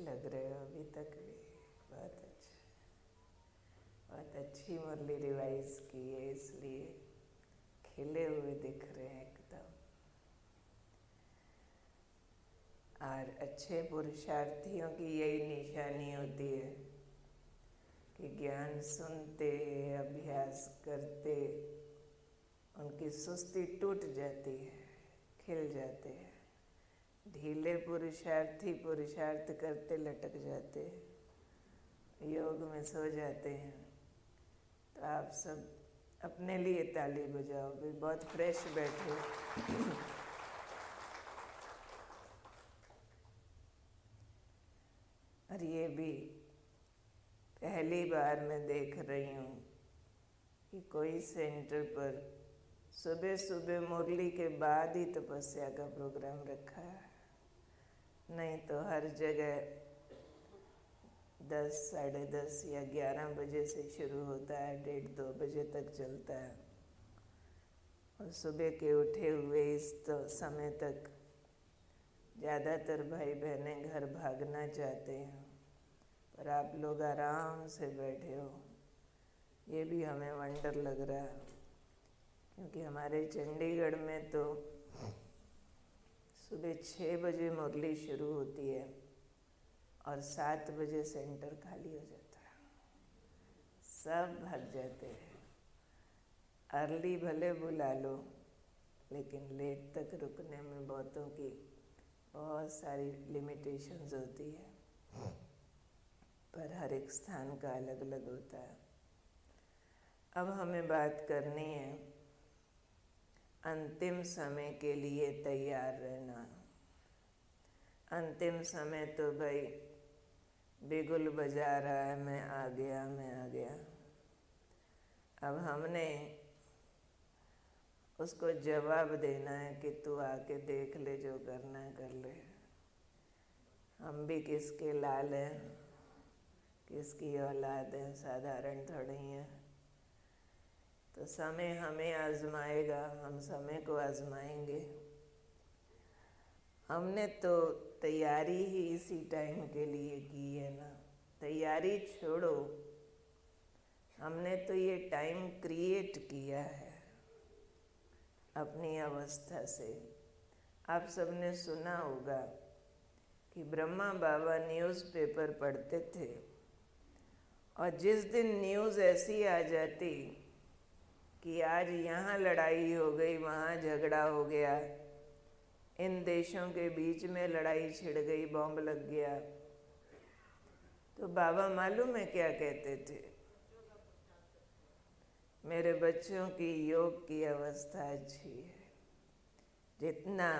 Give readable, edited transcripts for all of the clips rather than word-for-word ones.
लग रहे हो अभी तक भी। बहुत अच्छा, बहुत अच्छी मुरली रिवाइज की है, इसलिए खिले हुए दिख रहे हैं एकदम। और अच्छे पुरुषार्थियों की यही निशानी होती है कि ज्ञान सुनते, अभ्यास करते, उनकी सुस्ती टूट जाती है, खिल जाते हैं। ढीले पुरुषार्थी पुरुषार्थ करते लटक जाते हैं, योग में सो जाते हैं। तो आप सब अपने लिए ताली बजाओ भी, बहुत फ्रेश बैठे। और ये भी पहली बार मैं देख रही हूँ कि कोई सेंटर पर सुबह सुबह मुरली के बाद ही तपस्या का प्रोग्राम रखा है। नहीं तो हर जगह 10, साढ़े 10 या 11 बजे से शुरू होता है, 1:30-2 बजे तक चलता है। और सुबह के उठे हुए इस समय तक ज़्यादातर भाई बहनें घर भागना चाहते हैं, पर आप लोग आराम से बैठे हो। ये भी हमें वंडर लग रहा है, क्योंकि हमारे चंडीगढ़ में तो सुबह 6 बजे मुरली शुरू होती है और 7 बजे सेंटर खाली हो जाता है। सब भाग जाते हैं। अर्ली भले बुला लो, लेकिन लेट तक रुकने में बहुतों की बहुत सारी लिमिटेशंस होती है, पर हर एक स्थान का अलग अलग होता है। अब हमें बात करनी है अंतिम समय के लिए तैयार रहना। अंतिम समय तो भाई बिगुल बजा रहा है, मैं आ गया, मैं आ गया। अब हमने उसको जवाब देना है कि तू आके देख ले, जो करना है कर ले। हम भी किसके लाल हैं, किसकी औलाद है, साधारण थोड़ी हैं। तो समय हमें आजमाएगा, हम समय को आजमाएंगे। हमने तो तैयारी ही इसी टाइम के लिए की है ना। तैयारी छोड़ो, हमने तो ये टाइम क्रिएट किया है अपनी अवस्था से। आप सबने सुना होगा कि ब्रह्मा बाबा न्यूज़पेपर पढ़ते थे, और जिस दिन न्यूज़ ऐसी आ जाती कि आज यहाँ लड़ाई हो गई, वहाँ झगड़ा हो गया, इन देशों के बीच में लड़ाई छिड़ गई, बॉम्ब लग गया, तो बाबा मालूम है क्या कहते थे? मेरे बच्चों की योग की अवस्था अच्छी है। जितना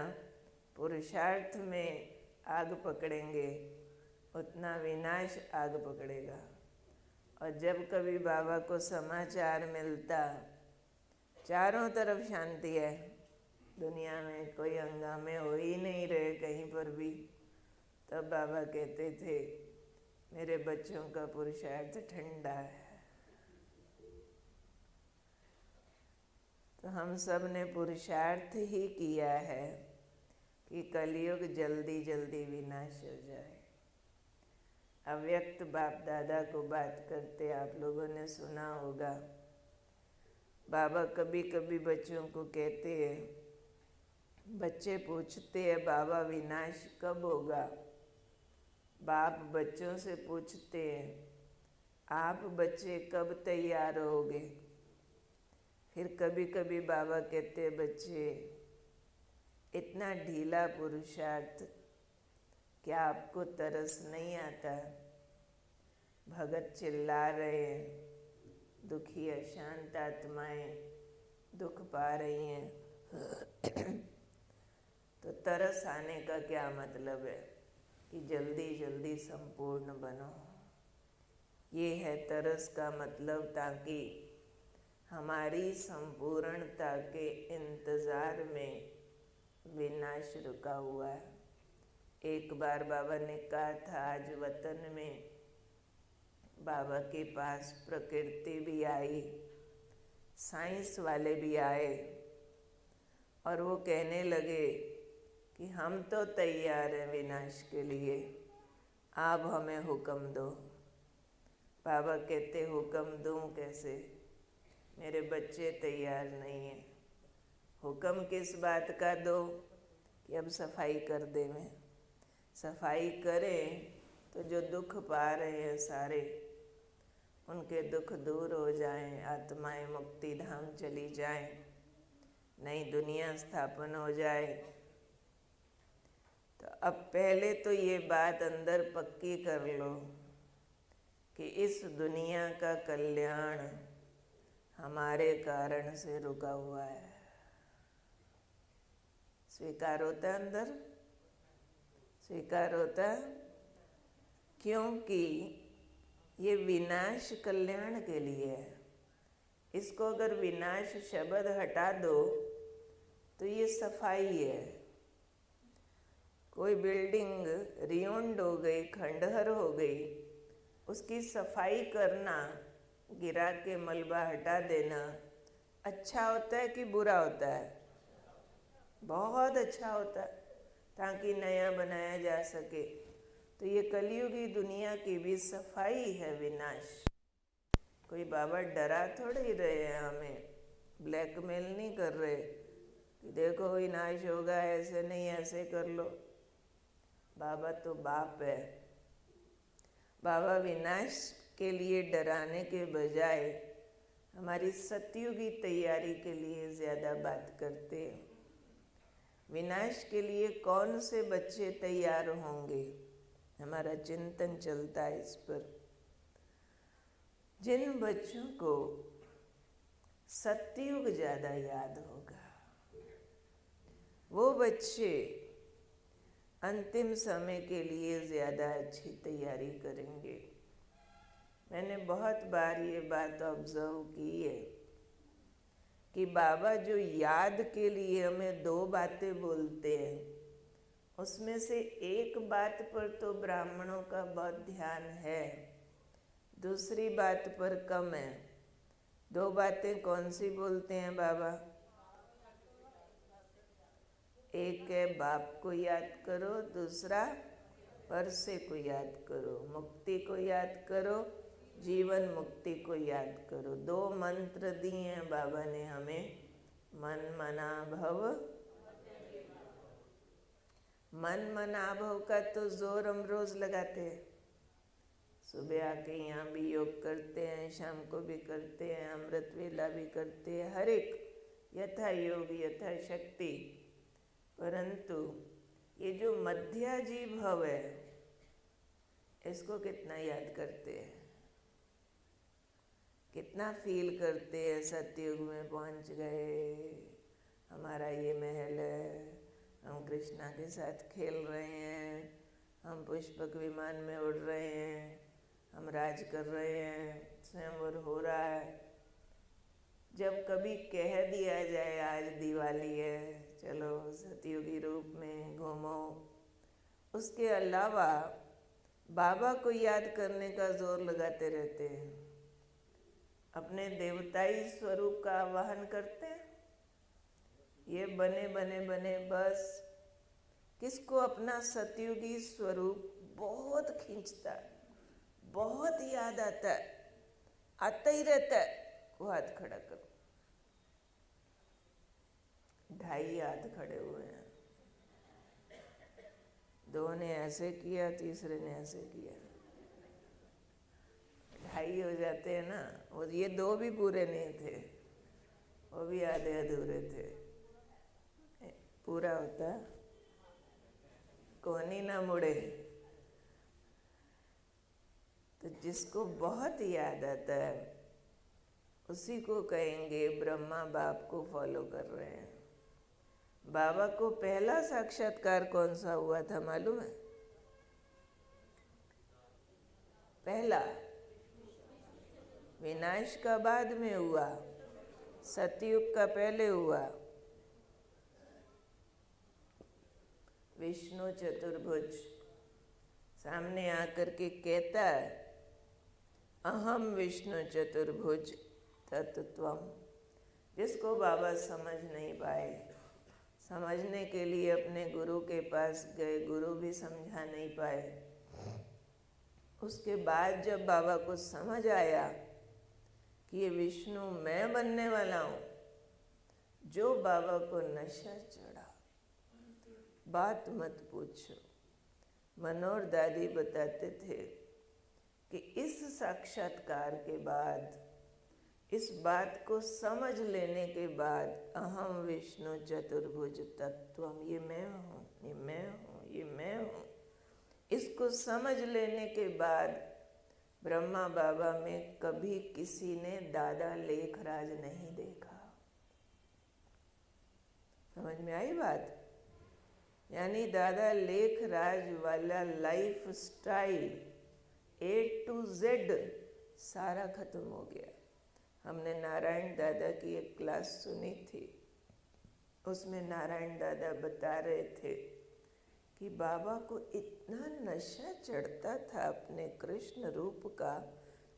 पुरुषार्थ में आग पकड़ेंगे, उतना विनाश आग पकड़ेगा। और जब कभी बाबा को समाचार मिलता चारों तरफ शांति है, दुनिया में कोई हंगामे हो ही नहीं रहे कहीं पर भी, तब बाबा कहते थे मेरे बच्चों का पुरुषार्थ ठंडा है। तो हम सब ने पुरुषार्थ ही किया है कि कलयुग जल्दी जल्दी विनाश हो जाए। अव्यक्त बाप दादा को बात करते आप लोगों ने सुना होगा। बाबा कभी कभी बच्चों को कहते हैं, बच्चे पूछते हैं बाबा विनाश कब होगा। बाप बच्चों से पूछते हैं, आप बच्चे कब तैयार होगे। फिर कभी कभी बाबा कहते हैं, बच्चे इतना ढीला पुरुषार्थ, क्या आपको तरस नहीं आता? भगत चिल्ला रहे हैं, दुखी अशांत आत्माएं दुख पा रही हैं। तो तरस आने का क्या मतलब है कि जल्दी जल्दी संपूर्ण बनो। ये है तरस का मतलब, ताकि हमारी संपूर्णता के इंतज़ार में विनाश रुका हुआ है। एक बार बाबा ने कहा था, आज वतन में बाबा के पास प्रकृति भी आई, साइंस वाले भी आए, और वो कहने लगे कि हम तो तैयार हैं विनाश के लिए, आप हमें हुक्म दो। बाबा कहते हुक्म दूं कैसे, मेरे बच्चे तैयार नहीं हैं। हुक्म किस बात का दो कि अब सफाई कर दे। मैं सफाई करें तो जो दुख पा रहे हैं सारे, उनके दुख दूर हो जाएं, आत्माएं मुक्ति धाम चली जाएं, नई दुनिया स्थापन हो जाए। तो अब पहले तो ये बात अंदर पक्की कर लो कि इस दुनिया का कल्याण हमारे कारण से रुका हुआ है। स्वीकार होता है अंदर, स्वीकार होता है, क्योंकि ये विनाश कल्याण के लिए है। इसको अगर विनाश शब्द हटा दो तो ये सफाई है। कोई बिल्डिंग रियोंड हो गई, खंडहर हो गई, उसकी सफाई करना, गिरा के मलबा हटा देना अच्छा होता है कि बुरा होता है? बहुत अच्छा होता है, ताकि नया बनाया जा सके। तो ये कलयुगी दुनिया की भी सफाई है, विनाश। कोई बाबा डरा थोड़े ही रहे हैं हमें, ब्लैकमेल नहीं कर रहे कि देखो विनाश होगा, ऐसे नहीं ऐसे कर लो। बाबा तो बाप है। बाबा विनाश के लिए डराने के बजाय हमारी सतयुगी तैयारी के लिए ज़्यादा बात करते हैं। विनाश के लिए कौन से बच्चे तैयार होंगे, हमारा चिंतन चलता है इस पर। जिन बच्चों को सतयुग ज़्यादा याद होगा, वो बच्चे अंतिम समय के लिए ज़्यादा अच्छी तैयारी करेंगे। मैंने बहुत बार ये बात ऑब्जर्व की है कि बाबा जो याद के लिए हमें दो बातें बोलते हैं, उसमें से एक बात पर तो ब्राह्मणों का बहुत ध्यान है, दूसरी बात पर कम है। दो बातें कौन सी बोलते हैं बाबा? एक है बाप को याद करो, दूसरा परसे को याद करो, मुक्ति को याद करो, जीवन मुक्ति को याद करो। दो मंत्र दिए हैं बाबा ने हमें, मन मना भव। मन मना भव का तो जोर हम रोज लगाते हैं। सुबह आके यहाँ भी योग करते हैं, शाम को भी करते हैं, अमृत वेला भी करते हैं, हर एक यथा योग यथा शक्ति। परंतु ये जो मध्याजी भव है, इसको कितना याद करते हैं, कितना फील करते हैं सतयुग में पहुंच गए, हमारा ये महल है, हम कृष्णा के साथ खेल रहे हैं, हम पुष्पक विमान में उड़ रहे हैं, हम राज कर रहे हैं, स्वयंवर हो रहा है। जब कभी कह दिया जाए आज दिवाली है, चलो सतयुगी रूप में घूमो, उसके अलावा बाबा को याद करने का जोर लगाते रहते हैं। अपने देवताई स्वरूप का आवाहन करते हैं। ये बने बने बने बस किसको अपना सतयुगी स्वरूप बहुत खींचता है, बहुत याद आता है, आता ही रहता है, वो हाथ खड़ा करो। 2.5 हाथ खड़े हुए हैं, दो ने ऐसे किया, तीसरे ने ऐसे किया, 2.5 हो जाते हैं ना। और ये 2 भी पूरे नहीं थे, वो भी आधे अधूरे थे। पूरा होता कोनी ना मुड़े। तो जिसको बहुत याद आता है उसी को कहेंगे ब्रह्मा बाप को फॉलो कर रहे हैं। बाबा को पहला साक्षात्कार कौन सा हुआ था मालूम है? पहला विनाश का बाद में हुआ, सतयुग का पहले हुआ। विष्णु चतुर्भुज सामने आकर के कहता है, अहम विष्णु चतुर्भुज तत्त्वम। जिसको बाबा समझ नहीं पाए, समझने के लिए अपने गुरु के पास गए, गुरु भी समझा नहीं पाए। उसके बाद जब बाबा को समझ आया कि ये विष्णु मैं बनने वाला हूँ, जो बाबा को नशा चढ़ा, बात मत पूछो। मनोहर दादी बताते थे कि इस साक्षात्कार के बाद, इस बात को समझ लेने के बाद, अहम विष्णु चतुर्भुज तत्वम, ये मैं हूँ, ये मैं हूँ, ये मैं हूँ, इसको समझ लेने के बाद ब्रह्मा बाबा में कभी किसी ने दादा लेखराज नहीं देखा। समझ में आई बात? यानी दादा लेखराज वाला life style A to Z सारा खत्म हो गया। हमने नारायण दादा की एक क्लास सुनी थी, उसमें नारायण दादा बता रहे थे कि बाबा को इतना नशा चढ़ता था अपने कृष्ण रूप का,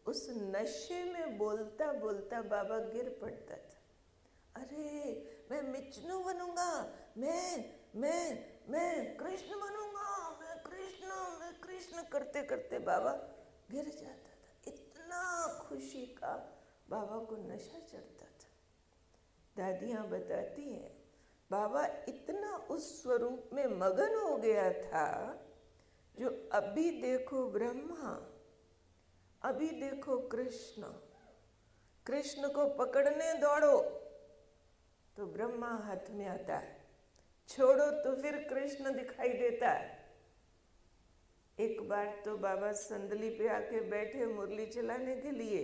उस नशे में बोलता बोलता बाबा गिर पड़ता था। अरे मैं विष्णु बनूंगा, मैं कृष्ण बनूंगा, मैं कृष्ण करते करते बाबा गिर जाता था। इतना खुशी का बाबा को नशा चढ़ता था। दादियाँ बताती हैं बाबा इतना उस स्वरूप में मगन हो गया था, जो अभी देखो ब्रह्मा, अभी देखो कृष्ण, कृष्ण को पकड़ने दौड़ो तो ब्रह्मा हाथ में आता है, छोड़ो तो फिर कृष्ण दिखाई देता है। एक बार तो बाबा संदली पे आके बैठे मुरली चलाने के लिए,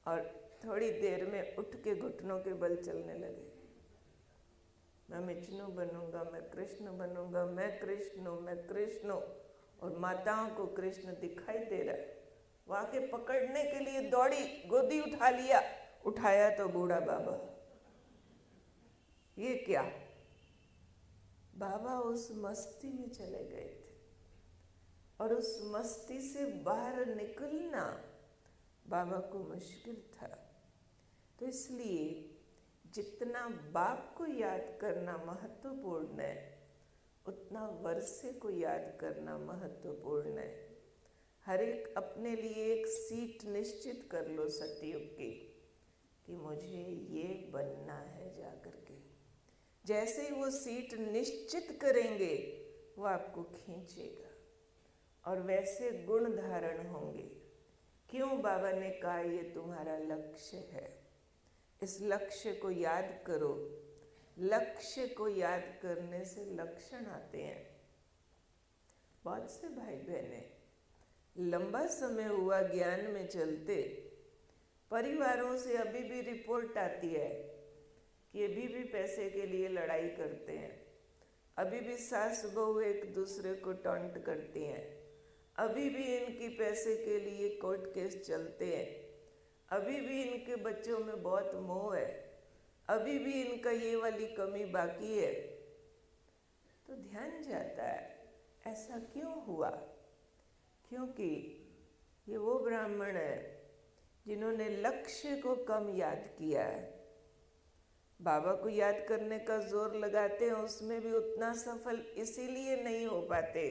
और थोड़ी देर में उठ के घुटनों के बल चलने लगे। मैं विष्णु बनूंगा, मैं कृष्ण बनूंगा, मैं कृष्ण, और माताओं को कृष्ण दिखाई दे रहा है। वहां के पकड़ने के लिए दौड़ी, गोदी उठा लिया, उठाया तो बूढ़ा बाबा। ये क्या? बाबा उस मस्ती में चले गए थे, और उस मस्ती से बाहर निकलना बाबा को मुश्किल था। तो इसलिए जितना बाप को याद करना महत्वपूर्ण है, उतना वर्षे को याद करना महत्वपूर्ण है। हर एक अपने लिए एक सीट निश्चित कर लो सतयुग की, कि मुझे ये बनना है जाकर के। जैसे ही वो सीट निश्चित करेंगे, वो आपको खींचेगा और वैसे गुण धारण होंगे। क्यों बाबा ने कहा ये तुम्हारा लक्ष्य है, इस लक्ष्य को याद करो। लक्ष्य को याद करने से लक्षण आते हैं। बहुत से भाई बहने लंबा समय हुआ ज्ञान में चलते, परिवारों से अभी भी रिपोर्ट आती है कि अभी भी पैसे के लिए लड़ाई करते हैं, अभी भी सास बहू एक दूसरे को टॉन्ट करती हैं, अभी भी इनकी पैसे के लिए कोर्ट केस चलते हैं, अभी भी इनके बच्चों में बहुत मोह है, अभी भी इनका ये वाली कमी बाकी है। तो ध्यान जाता है ऐसा क्यों हुआ? क्योंकि ये वो ब्राह्मण है जिन्होंने लक्ष्य को कम याद किया है। बाबा को याद करने का जोर लगाते हैं, उसमें भी उतना सफल इसीलिए नहीं हो पाते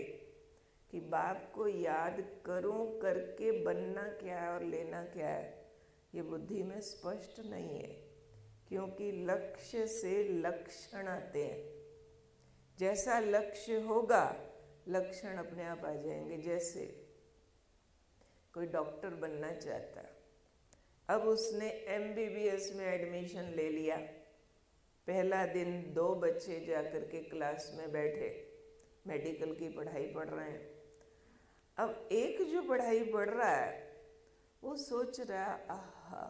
कि बाप को याद करूं करके बनना क्या है और लेना क्या है, ये बुद्धि में स्पष्ट नहीं है। क्योंकि लक्ष्य से लक्षण आते हैं। जैसा लक्ष्य होगा लक्षण अपने आप आ जाएंगे। जैसे कोई डॉक्टर बनना चाहता, अब उसने MBBS में एडमिशन ले लिया। पहला दिन 2 बच्चे जाकर के क्लास में बैठे, मेडिकल की पढ़ाई पढ़ रहे हैं। अब एक जो पढ़ाई पढ़ रहा है वो सोच रहा है, आहा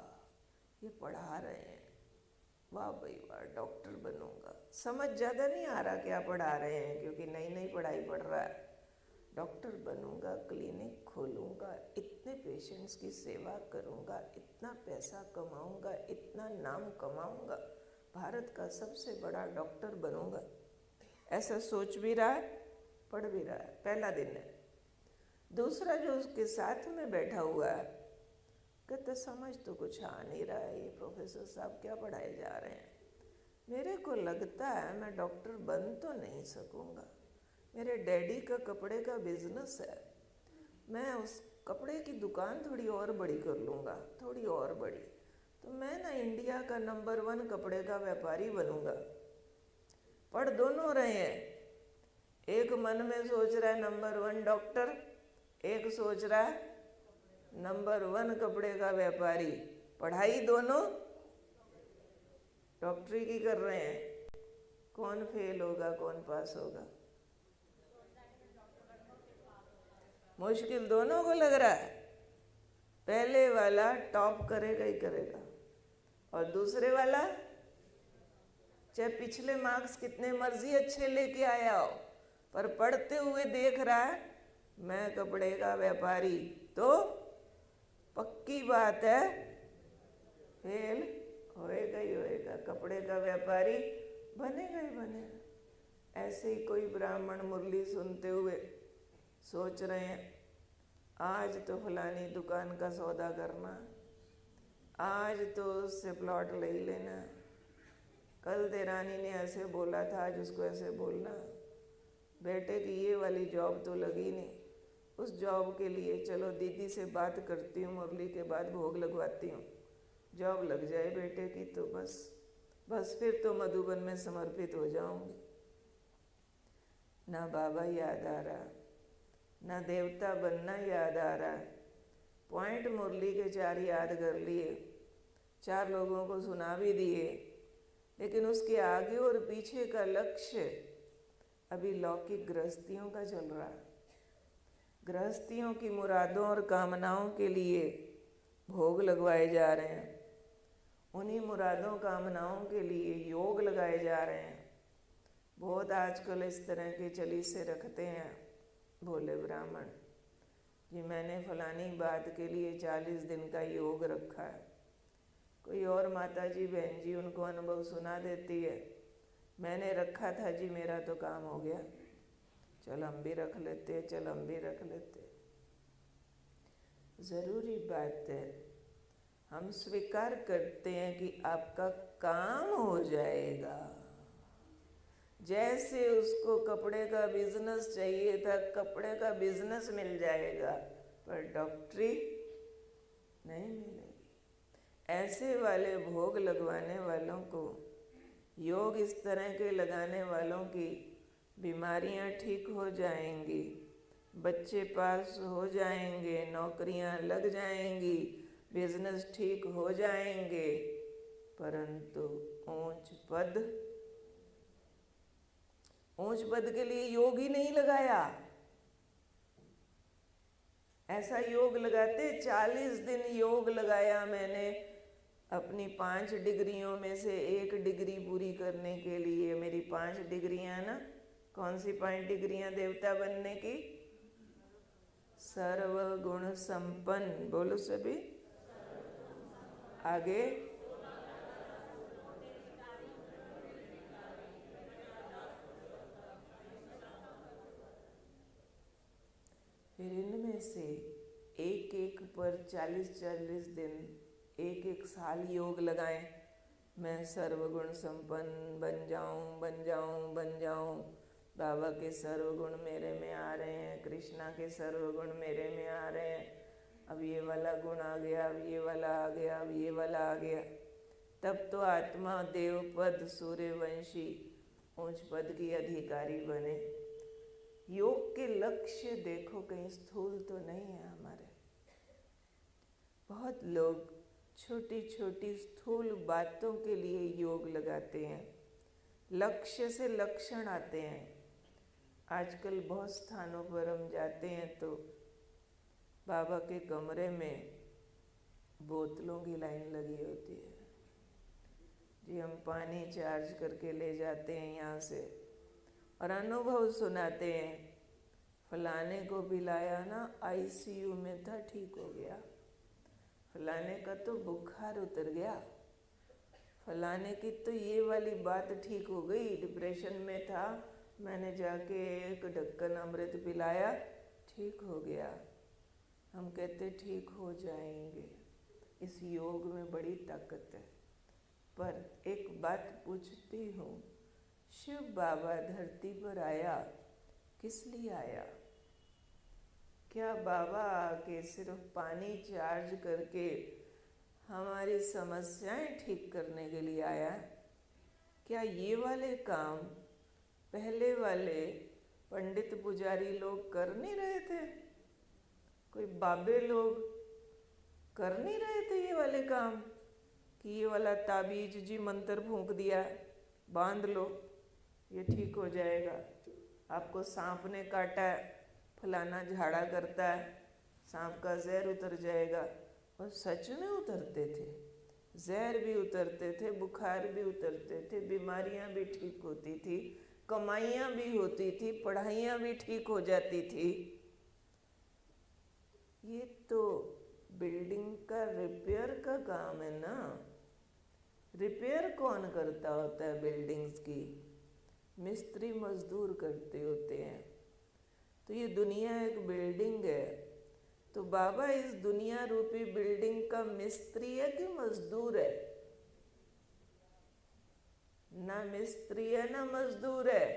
ये पढ़ा रहे हैं, वाह भाई वाह, डॉक्टर बनूंगा। समझ ज़्यादा नहीं आ रहा क्या पढ़ा रहे हैं, क्योंकि नई नई पढ़ाई पढ़ रहा है। डॉक्टर बनूंगा, क्लिनिक खोलूंगा, इतने पेशेंट्स की सेवा करूंगा, इतना पैसा कमाऊंगा, इतना नाम कमाऊंगा, भारत का सबसे बड़ा डॉक्टर बनूंगा। ऐसा सोच भी रहा है, पढ़ भी रहा है। पहला दिन है। दूसरा जो उसके साथ में बैठा हुआ है कहता समझ तो कुछ आ नहीं रहा है, ये प्रोफेसर साहब क्या पढ़ाए जा रहे हैं। मेरे को लगता है मैं डॉक्टर बन तो नहीं सकूंगा, मेरे डैडी का कपड़े का बिजनेस है, मैं उस कपड़े की दुकान थोड़ी और बड़ी कर लूँगा, थोड़ी और बड़ी, तो मैं ना इंडिया का नंबर 1 कपड़े का व्यापारी बनूंगा। पढ़ दोनों रहे हैं। एक मन में सोच रहा है नंबर 1 डॉक्टर, एक सोच रहा है नंबर 1 कपड़े का व्यापारी। पढ़ाई दोनों डॉक्टरी की कर रहे हैं। कौन फेल होगा, कौन पास होगा? मुश्किल दोनों को लग रहा है। पहले वाला टॉप करेगा ही करेगा, और दूसरे वाला चाहे पिछले मार्क्स कितने मर्जी अच्छे लेके आया हो, पर पढ़ते हुए देख रहा है मैं कपड़े का व्यापारी, तो पक्की बात है फेल होएगा ही होएगा। कपड़े का व्यापारी बनेगा ही बनेगा। ऐसे ही कोई ब्राह्मण मुरली सुनते हुए सोच रहे हैं आज तो फलानी दुकान का सौदा करना, आज तो उससे प्लॉट ले लेना, कल देरानी ने ऐसे बोला था आज उसको ऐसे बोलना, बेटे की ये वाली जॉब तो लगी नहीं, उस जॉब के लिए चलो दीदी से बात करती हूँ, मुरली के बाद भोग लगवाती हूँ, जॉब लग जाए बेटे की तो बस फिर तो मधुबन में समर्पित हो जाऊंगी। ना बाबा याद आ रहा, ना देवता बनना याद आ रहा। पॉइंट मुरली के 4 याद कर लिए, 4 लोगों को सुना भी दिए, लेकिन उसके आगे और पीछे का लक्ष्य अभी लौकिक गृहस्थियों का चल रहा है। गृहस्थियों की मुरादों और कामनाओं के लिए भोग लगवाए जा रहे हैं, उन्हीं मुरादों कामनाओं के लिए योग लगाए जा रहे हैं। बहुत आजकल इस तरह के चलीसे रखते हैं भोले ब्राह्मण जी, मैंने फलानी बात के लिए 40 दिन का योग रखा है। कोई और माता जी बहन जी उनको अनुभव सुना देती है, मैंने रखा था जी, मेरा तो काम हो गया, चल हम भी रख लेते, चल हम भी रख लेते। ज़रूरी बात है हम स्वीकार करते हैं कि आपका काम हो जाएगा। जैसे उसको कपड़े का बिजनेस चाहिए था, कपड़े का बिजनेस मिल जाएगा, पर डॉक्टरी नहीं मिलेगी। ऐसे वाले भोग लगवाने वालों को, योग इस तरह के लगाने वालों की बीमारियां ठीक हो जाएंगी, बच्चे पास हो जाएंगे, नौकरियां लग जाएंगी, बिजनेस ठीक हो जाएंगे, परंतु ऊंच पद के लिए योग ही नहीं लगाया। ऐसा योग लगाते 40 दिन योग लगाया मैंने अपनी 5 डिग्रियों में से 1 डिग्री पूरी करने के लिए। मेरी 5 डिग्रियां ना, कौन सी 5 डिग्रियां देवता बनने की? सर्वगुण संपन्न, बोलो सभी आगे। फिर इनमें से एक पर 40-40 दिन, 1 साल योग लगाएं। मैं सर्वगुण संपन्न बन जाऊं। बाबा के सर्वगुण मेरे में आ रहे हैं, कृष्णा के सर्वगुण मेरे में आ रहे हैं। अब ये वाला गुण आ गया, अब ये वाला आ गया, अब ये वाला आ गया। तब तो आत्मा देवपद सूर्यवंशी ऊंच पद की अधिकारी बने। योग के लक्ष्य देखो कहीं स्थूल तो नहीं है हमारे। बहुत लोग छोटी छोटी स्थूल बातों के लिए योग लगाते हैं, लक्ष्य से लक्षण आते हैं। आजकल बहुत स्थानों पर हम जाते हैं तो बाबा के कमरे में बोतलों की लाइन लगी होती है जी, हम पानी चार्ज करके ले जाते हैं यहाँ से और अनुभव सुनाते हैं, फलाने को पिलाया ना, आईसीयू में था, ठीक हो गया, फलाने का तो बुखार उतर गया, फलाने की तो ये वाली बात ठीक हो गई, डिप्रेशन में था, मैंने जाके 1 ढक्कन अमृत पिलाया, ठीक हो गया। हम कहते ठीक हो जाएंगे। इस योग में बड़ी ताकत है। पर एक बात पूछती हूँ, शिव बाबा धरती पर आया किस लिए आया? क्या बाबा आके सिर्फ पानी चार्ज करके हमारी समस्याएं ठीक करने के लिए आया? क्या ये वाले काम पहले वाले पंडित पुजारी लोग कर नहीं रहे थे? कोई बाबे लोग कर नहीं रहे थे ये वाले काम कि ये वाला ताबीज जी मंत्र फूंक दिया, बांध लो, ये ठीक हो जाएगा। आपको सांप ने काटा है, फलाना झाड़ा करता है, सांप का जहर उतर जाएगा। और सच में उतरते थे, जहर भी उतरते थे, बुखार भी उतरते थे, बीमारियां भी ठीक होती थी, कमाइयां भी होती थी, पढ़ाइयां भी ठीक हो जाती थी। ये तो बिल्डिंग का रिपेयर का काम है ना। रिपेयर कौन करता होता है बिल्डिंग्स की? मिस्त्री मजदूर करते होते हैं। तो ये दुनिया एक बिल्डिंग है, तो बाबा इस दुनिया रूपी बिल्डिंग का मिस्त्री है कि मजदूर है? ना मिस्त्री है ना मजदूर है,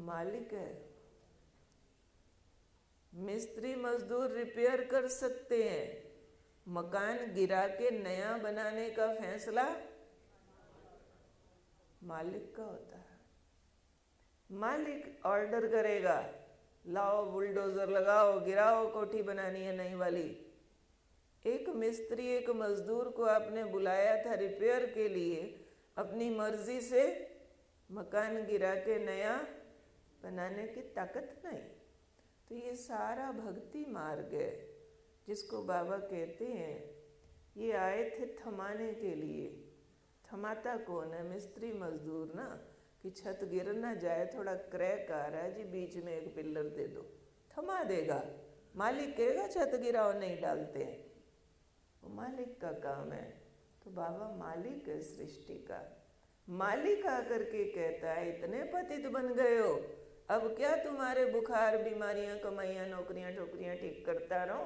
मालिक है। मिस्त्री मजदूर रिपेयर कर सकते हैं, मकान गिरा के नया बनाने का फैसला मालिक का होता है। मालिक ऑर्डर करेगा, लाओ बुलडोजर लगाओ, गिराओ, कोठी बनानी है नई वाली। एक मिस्त्री एक मजदूर को आपने बुलाया था रिपेयर के लिए, अपनी मर्जी से मकान गिरा के नया बनाने की ताकत नहीं। तो ये सारा भक्ति मार्ग है जिसको बाबा कहते हैं, ये आए थे थमाने के लिए। थमाता कौन है? मिस्त्री मजदूर ना, कि छत गिर ना जाए, थोड़ा क्रैक आ रहा है जी, बीच में एक पिलर दे दो, थमा देगा। मालिक कहेगा छत गिराओ, नहीं डालते हैं, वो मालिक का काम है। तो बाबा मालिक है सृष्टि का। मालिक आकर के कहता है, इतने पतित बन गए हो, अब क्या तुम्हारे बुखार, बीमारियां, कमाइयां, नौकरियां ठोकरियां ठीक करता रहूं?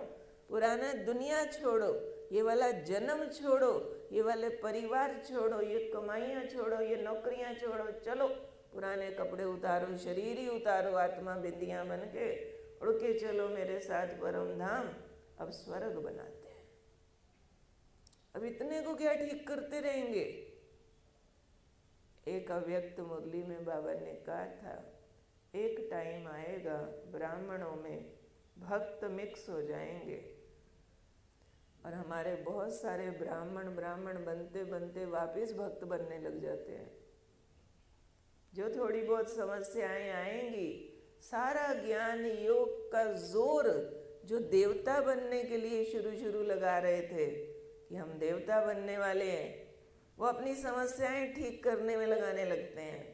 पुराना दुनिया छोड़ो, ये वाला जन्म छोड़ो, ये वाले परिवार छोड़ो, ये कमाइयां छोड़ो, ये नौकरियां छोड़ो, चलो पुराने कपड़े उतारो, शरीर ही उतारो, आत्मा बिंदियां बन के उड़ के चलो मेरे साथ परम धाम। अब स्वर्ग बनाते हैं। अब इतने को क्या ठीक करते रहेंगे? एक अव्यक्त मुरली में बाबा ने कहा था, एक टाइम आएगा ब्राह्मणों में भक्त मिक्स हो जाएंगे, और हमारे बहुत सारे ब्राह्मण बनते बनते वापस भक्त बनने लग जाते हैं। जो थोड़ी बहुत समस्याएं आएंगी, सारा ज्ञान योग का जोर जो देवता बनने के लिए शुरू लगा रहे थे कि हम देवता बनने वाले हैं, वो अपनी समस्याएं ठीक करने में लगाने लगते हैं।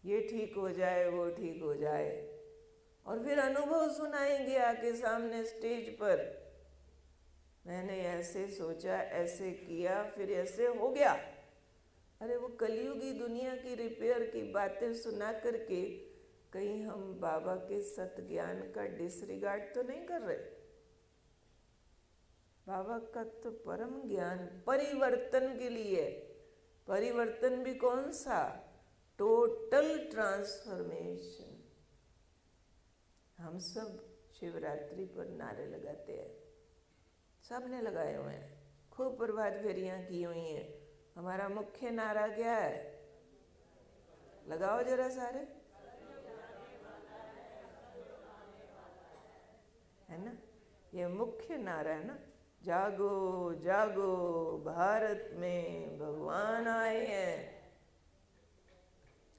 ये ठीक हो जाए, वो ठीक हो जाए, और फिर अनुभव सुनाएंगे आके सामने स्टेज पर, मैंने ऐसे सोचा, ऐसे किया, फिर ऐसे हो गया। अरे वो कलयुगी दुनिया की रिपेयर की बातें सुना करके कहीं हम बाबा के सत ज्ञान का डिसरिगार्ड तो नहीं कर रहे? बाबा का तो परम ज्ञान परिवर्तन के लिए। परिवर्तन भी कौन सा? Total transformation. हम सब शिवरात्रि पर नारे लगाते हैं, सब ने लगाए हुए हैं, खूब प्रभात फेरियां की हुई हैं। हमारा मुख्य नारा क्या है? लगाओ जरा सारे, है ना? ये मुख्य नारा है ना, जागो जागो भारत में भगवान आए हैं,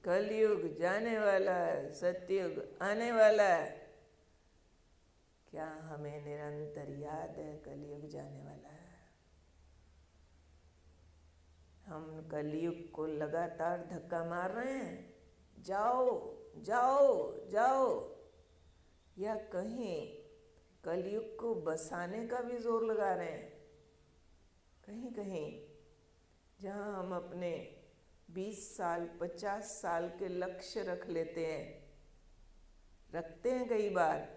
कलयुग जाने वाला है, सतयुग आने वाला है। क्या हमें निरंतर याद है कलयुग जाने वाला है? हम कलयुग को लगातार धक्का मार रहे हैं, जाओ जाओ जाओ, या कहीं कलयुग को बसाने का भी जोर लगा रहे हैं? कहीं कहीं जहाँ हम अपने 20 साल 50 साल के लक्ष्य रख लेते हैं, रखते हैं कई बार,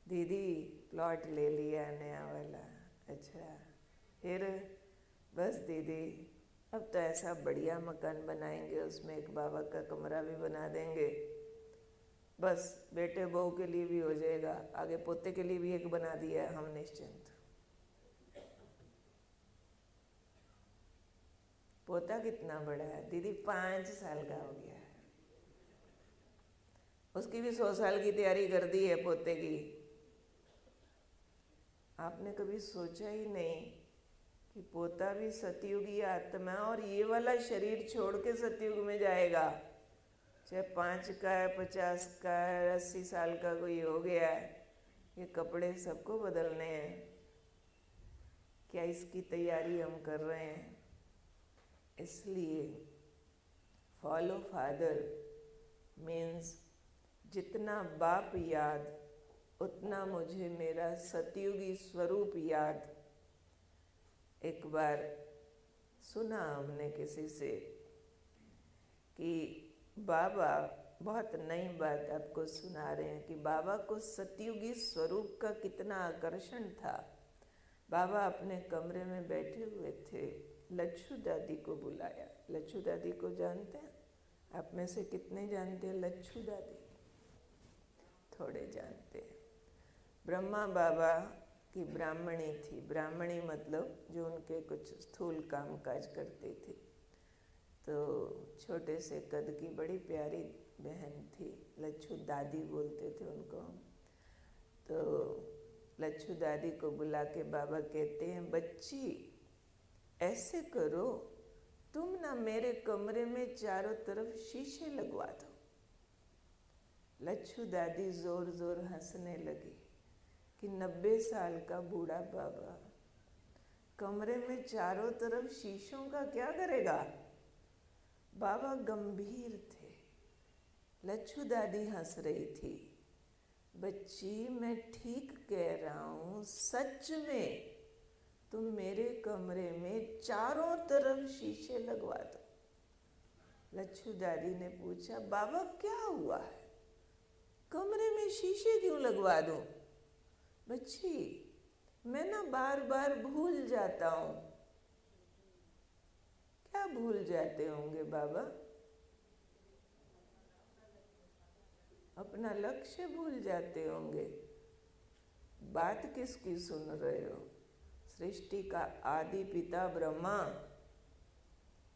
दीदी प्लॉट ले लिया नया वाला, अच्छा, फिर बस दीदी अब तो ऐसा बढ़िया मकान बनाएंगे, उसमें एक बाबा का कमरा भी बना देंगे, बस बेटे बहू के लिए भी हो जाएगा, आगे पोते के लिए भी एक बना दिया है हम निश्चिंत। पोता कितना बड़ा है दीदी? 5 साल का हो गया है। उसकी भी 100 साल की तैयारी कर दी है पोते की। आपने कभी सोचा ही नहीं कि पोता भी सतयुगी आत्मा और ये वाला शरीर छोड़ के सतयुग में जाएगा। चाहे 5 का है, 50 का है, 80 साल का कोई हो गया है, ये कपड़े सबको बदलने हैं। क्या इसकी तैयारी हम कर रहे हैं? इसलिए फॉलो फादर मीन्स जितना बाप याद उतना मुझे मेरा सतयुगी स्वरूप याद। एक बार सुना हमने किसी से कि बाबा, बहुत नई बात आपको सुना रहे हैं, कि बाबा को सतयुगी स्वरूप का कितना आकर्षण था। बाबा अपने कमरे में बैठे हुए थे, लच्छू दादी को बुलाया। लच्छू दादी को जानते हैं? आप में से कितने जानते हैं लच्छू दादी? थोड़े जानते हैं। ब्रह्मा बाबा की ब्राह्मणी थी। ब्राह्मणी मतलब जो उनके कुछ स्थूल काम काज करती थी। तो छोटे से कद की बड़ी प्यारी बहन थी, लच्छू दादी बोलते थे उनको हम। तो लच्छू दादी को बुला के बाबा कहते हैं, बच्ची ऐसे करो, तुम ना मेरे कमरे में चारों तरफ शीशे लगवा दो। लच्छू दादी जोर जोर हंसने लगी कि 90 साल का बूढ़ा बाबा कमरे में चारों तरफ शीशों का क्या करेगा? बाबा गंभीर थे, लच्छू दादी हंस रही थी। बच्ची मैं ठीक कह रहा हूँ, सच में तुम मेरे कमरे में चारों तरफ शीशे लगवा दो। लच्छू दादी ने पूछा, बाबा क्या हुआ है, कमरे में शीशे क्यों लगवा दूं? बच्ची मैं ना बार बार भूल जाता हूँ। क्या भूल जाते होंगे बाबा? अपना लक्ष्य भूल जाते होंगे। बात किसकी सुन रहे हो? सृष्टि का आदि पिता ब्रह्मा,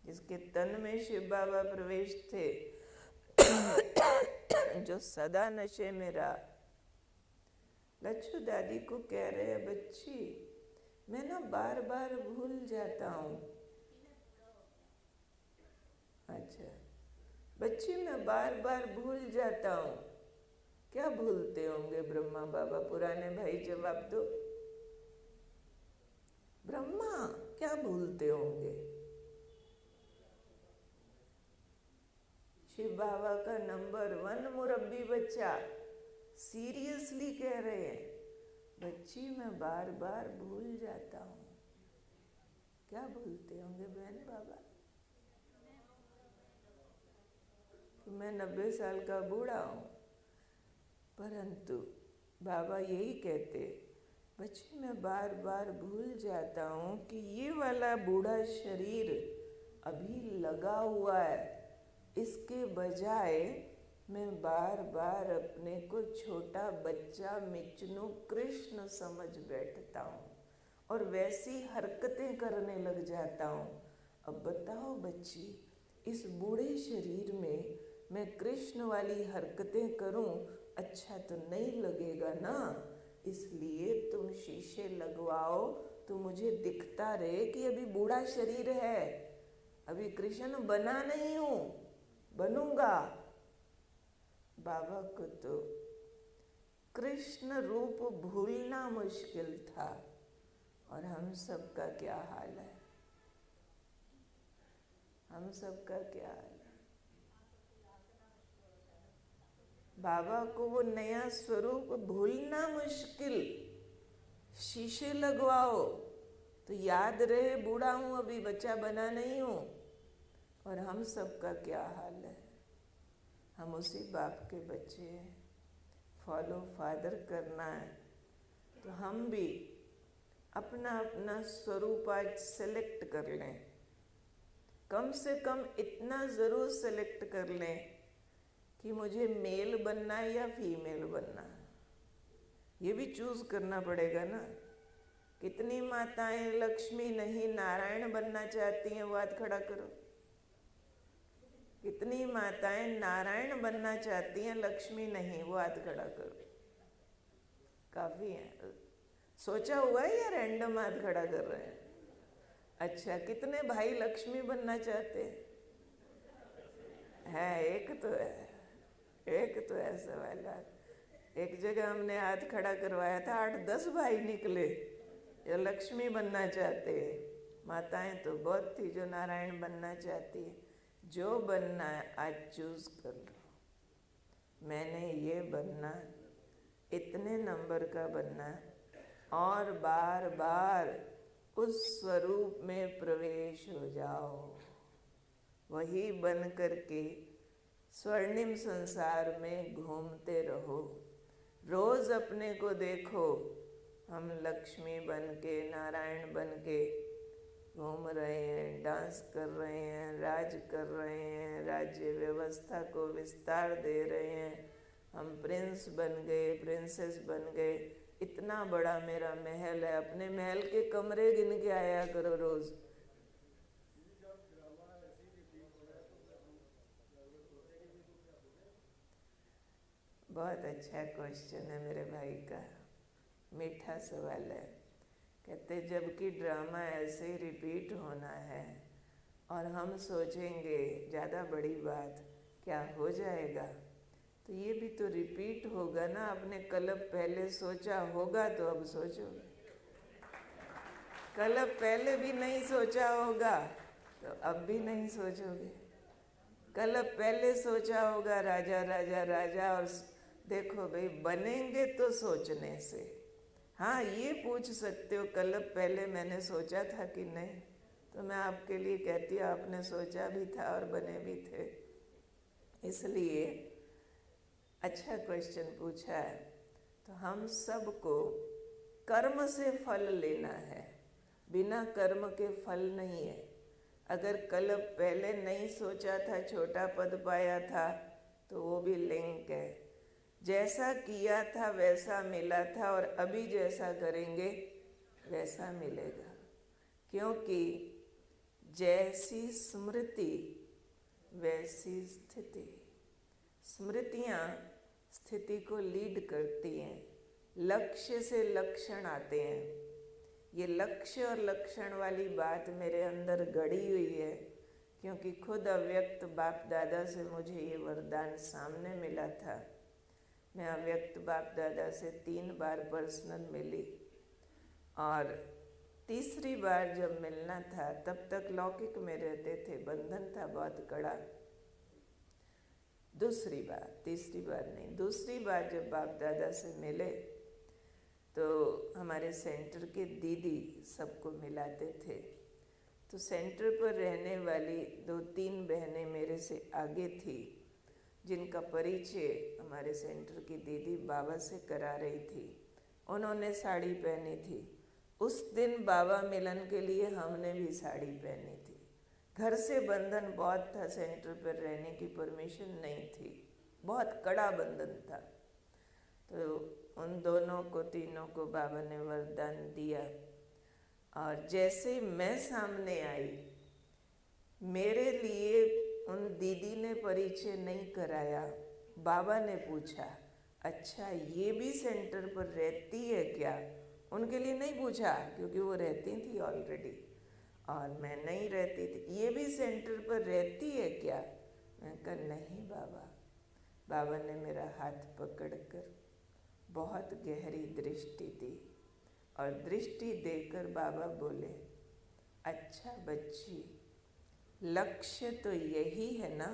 जिसके तन में शिव बाबा प्रवेश थे, जो सदा नशे में रहा। लच्छू दादी को कह रहे हैं, बच्ची मैं ना बार बार भूल जाता हूँ। अच्छा बच्ची मैं बार बार भूल जाता हूँ। क्या भूलते होंगे ब्रह्मा बाबा? पुराने भाई जवाब दो। ब्रह्मा क्या भूलते होंगे? शिव बाबा का नंबर 1 मुरब्बी बच्चा सीरियसली कह रहे हैं, बच्ची मैं बार बार भूल जाता हूँ। क्या भूलते होंगे बहन बाबा? कि मैं 90 साल का बूढ़ा हूँ। परंतु बाबा यही कहते, बच्ची मैं बार बार भूल जाता हूँ कि ये वाला बूढ़ा शरीर अभी लगा हुआ है। इसके बजाय मैं बार बार अपने को छोटा बच्चा मिचनू कृष्ण समझ बैठता हूँ और वैसी हरकतें करने लग जाता हूँ। अब बताओ बच्ची, इस बूढ़े शरीर में मैं कृष्ण वाली हरकतें करूं, अच्छा तो नहीं लगेगा ना। इसलिए तुम शीशे लगवाओ तो मुझे दिखता रहे कि अभी बूढ़ा शरीर है, अभी कृष्ण बना नहीं हूं, बनूंगा। बाबा को तो कृष्ण रूप भूलना मुश्किल था, और हम सबका क्या हाल है? हम सबका क्या हाल है? बाबा को वो नया स्वरूप भूलना मुश्किल। शीशे लगवाओ तो याद रहे बूढ़ा हूं, अभी बच्चा बना नहीं हूं। और हम सबका क्या हाल है? हम उसी बाप के बच्चे हैं। फॉलो फादर करना है तो हम भी अपना अपना स्वरूप आज सेलेक्ट कर लें। कम से कम इतना ज़रूर सेलेक्ट कर लें कि मुझे मेल बनना है या फीमेल बनना है, ये भी चूज करना पड़ेगा ना। कितनी माताएं लक्ष्मी नहीं नारायण बनना चाहती हैं, वो हाथ खड़ा करो। कितनी माताएं नारायण बनना चाहती हैं, लक्ष्मी नहीं, वो हाथ खड़ा करो। काफी है। सोचा हुआ है या रैंडम हाथ खड़ा कर रहे हैं? अच्छा, कितने भाई लक्ष्मी बनना चाहते हैं? एक तो है, एक तो है सवाल। एक जगह हमने हाथ खड़ा करवाया था, 8-10 भाई निकले जो लक्ष्मी बनना चाहते हैं। माताएं तो बहुत थी जो नारायण बनना चाहती है। जो बनना है आज चूज कर लो। मैंने ये बनना, इतने नंबर का बनना, और बार बार उस स्वरूप में प्रवेश हो जाओ। वही बन करके स्वर्णिम संसार में घूमते रहो। रोज अपने को देखो, हम लक्ष्मी बन के नारायण बन के घूम रहे हैं, डांस कर रहे हैं, राज कर रहे हैं, राज्य व्यवस्था को विस्तार दे रहे हैं। हम प्रिंस बन गए, प्रिंसेस बन गए। इतना बड़ा मेरा महल है, अपने महल के कमरे गिन के आया करो रोज। बहुत अच्छा क्वेश्चन है मेरे भाई का, मीठा सवाल है। कहते जबकि ड्रामा ऐसे ही रिपीट होना है और हम सोचेंगे ज़्यादा बड़ी बात क्या हो जाएगा, तो ये भी तो रिपीट होगा ना। आपने कल पहले सोचा होगा तो अब सोचोगे, कल पहले भी नहीं सोचा होगा तो अब भी नहीं सोचोगे। कल पहले सोचा होगा राजा राजा राजा, और देखो भाई बनेंगे तो सोचने से। हाँ, ये पूछ सकते हो कल पहले मैंने सोचा था कि नहीं, तो मैं आपके लिए कहती हूँ आपने सोचा भी था और बने भी थे। इसलिए अच्छा क्वेश्चन पूछा है। तो हम सबको कर्म से फल लेना है, बिना कर्म के फल नहीं है। अगर कल पहले नहीं सोचा था, छोटा पद पाया था, तो वो भी लिंक है। जैसा किया था वैसा मिला था, और अभी जैसा करेंगे वैसा मिलेगा। क्योंकि जैसी स्मृति वैसी स्थिति। स्मृतियाँ स्थिति को लीड करती हैं, लक्ष्य से लक्षण आते हैं। ये लक्ष्य और लक्षण वाली बात मेरे अंदर गड़ी हुई है, क्योंकि खुद अव्यक्त बाप दादा से मुझे ये वरदान सामने मिला था। मैं अव्यक्त बाप दादा से 3 बार पर्सनल मिली, और तीसरी बार जब मिलना था तब तक लौकिक में रहते थे, बंधन था बहुत कड़ा। दूसरी बार, तीसरी बार नहीं, दूसरी बार जब बाप दादा से मिले तो हमारे सेंटर के दीदी सबको मिलाते थे। तो सेंटर पर रहने वाली 2-3 बहनें मेरे से आगे थी, जिनका परिचय हमारे सेंटर की दीदी बाबा से करा रही थी। उन्होंने साड़ी पहनी थी। उस दिन बाबा मिलन के लिए हमने भी साड़ी पहनी थी। घर से बंधन बहुत था, सेंटर पर रहने की परमिशन नहीं थी, बहुत कड़ा बंधन था। तो उन दोनों को, तीनों को बाबा ने वरदान दिया। और जैसे मैं सामने आई, मेरे लिए उन दीदी ने परिचय नहीं कराया। बाबा ने पूछा, अच्छा ये भी सेंटर पर रहती है क्या? उनके लिए नहीं पूछा, क्योंकि वो रहती थी ऑलरेडी और मैं नहीं रहती थी। ये भी सेंटर पर रहती है क्या? मैं कहा नहीं बाबा। बाबा ने मेरा हाथ पकड़कर बहुत गहरी दृष्टि दी, और दृष्टि देकर बाबा बोले, अच्छा बच्ची, लक्ष्य तो यही है ना?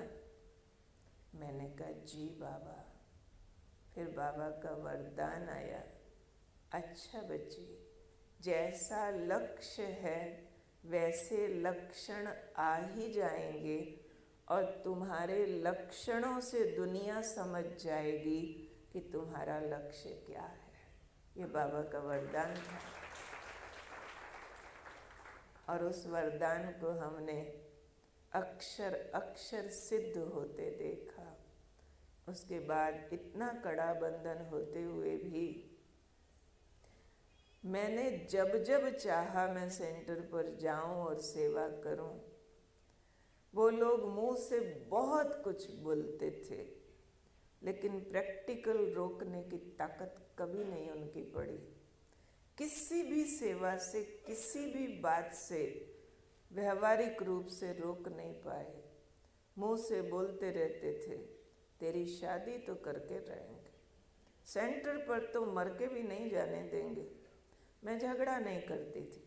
मैंने कहा जी बाबा। फिर बाबा का वरदान आया, अच्छा बच्ची, जैसा लक्ष्य है वैसे लक्षण आ ही जाएंगे, और तुम्हारे लक्षणों से दुनिया समझ जाएगी कि तुम्हारा लक्ष्य क्या है। ये बाबा का वरदान था, और उस वरदान को हमने अक्षर अक्षर सिद्ध होते देखा। उसके बाद इतना कड़ा बंधन होते हुए भी मैंने जब जब चाहा मैं सेंटर पर जाऊं और सेवा करूं। वो लोग मुंह से बहुत कुछ बोलते थे, लेकिन प्रैक्टिकल रोकने की ताकत कभी नहीं उनकी पड़ी। किसी भी सेवा से, किसी भी बात से व्यवहारिक रूप से रोक नहीं पाए। मुंह से बोलते रहते थे, तेरी शादी तो करके रहेंगे, सेंटर पर तो मर के भी नहीं जाने देंगे। मैं झगड़ा नहीं करती थी,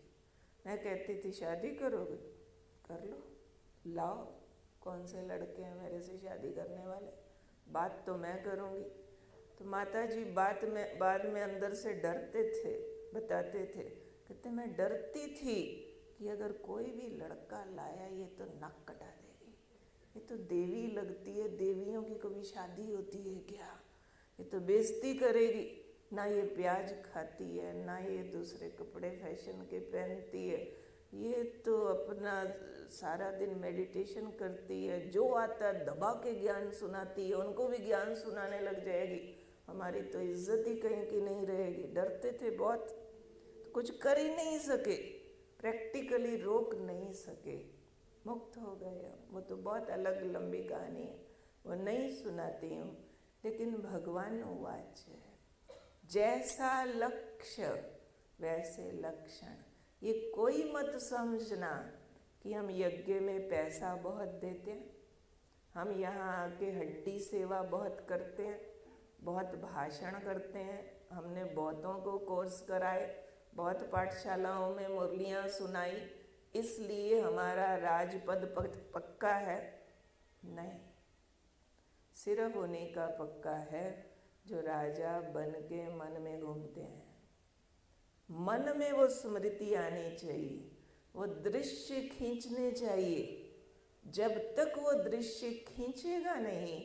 मैं कहती थी शादी करोगे, कर लो, लाओ, कौन से लड़के हैं मेरे से शादी करने वाले, बात तो मैं करूँगी। तो माता जी बाद में अंदर से डरते थे, बताते थे, कहते मैं डरती थी कि अगर कोई भी लड़का लाया ये तो नाक कटा देगी, ये तो देवी लगती है, देवियों की कभी शादी होती है क्या, ये तो बेइज्जती करेगी, ना ये प्याज खाती है, ना ये दूसरे कपड़े फैशन के पहनती है, ये तो अपना सारा दिन मेडिटेशन करती है, जो आता है दबा के ज्ञान सुनाती है, उनको भी ज्ञान सुनाने लग जाएगी, हमारी तो इज्जत ही कहीं की नहीं रहेगी। डरते थे बहुत, तो कुछ कर ही नहीं सके, प्रैक्टिकली रोक नहीं सके, मुक्त हो गए। वो तो बहुत अलग लंबी कहानी है, वो नहीं सुनाती हूँ। लेकिन भगवान उवाच है, जैसा लक्ष्य वैसे लक्षण। ये कोई मत समझना कि हम यज्ञ में पैसा बहुत देते हैं, हम यहाँ आके हड्डी सेवा बहुत करते हैं, बहुत भाषण करते हैं, हमने बहुतों को कोर्स कराए, बहुत पाठशालाओं में मुरलियाँ सुनाई, इसलिए हमारा राजपद पक्का है। नहीं, सिर्फ उन्हीं का पक्का है जो राजा बन के मन में घूमते हैं। मन में वो स्मृति आनी चाहिए, वो दृश्य खींचने चाहिए। जब तक वो दृश्य खींचेगा नहीं,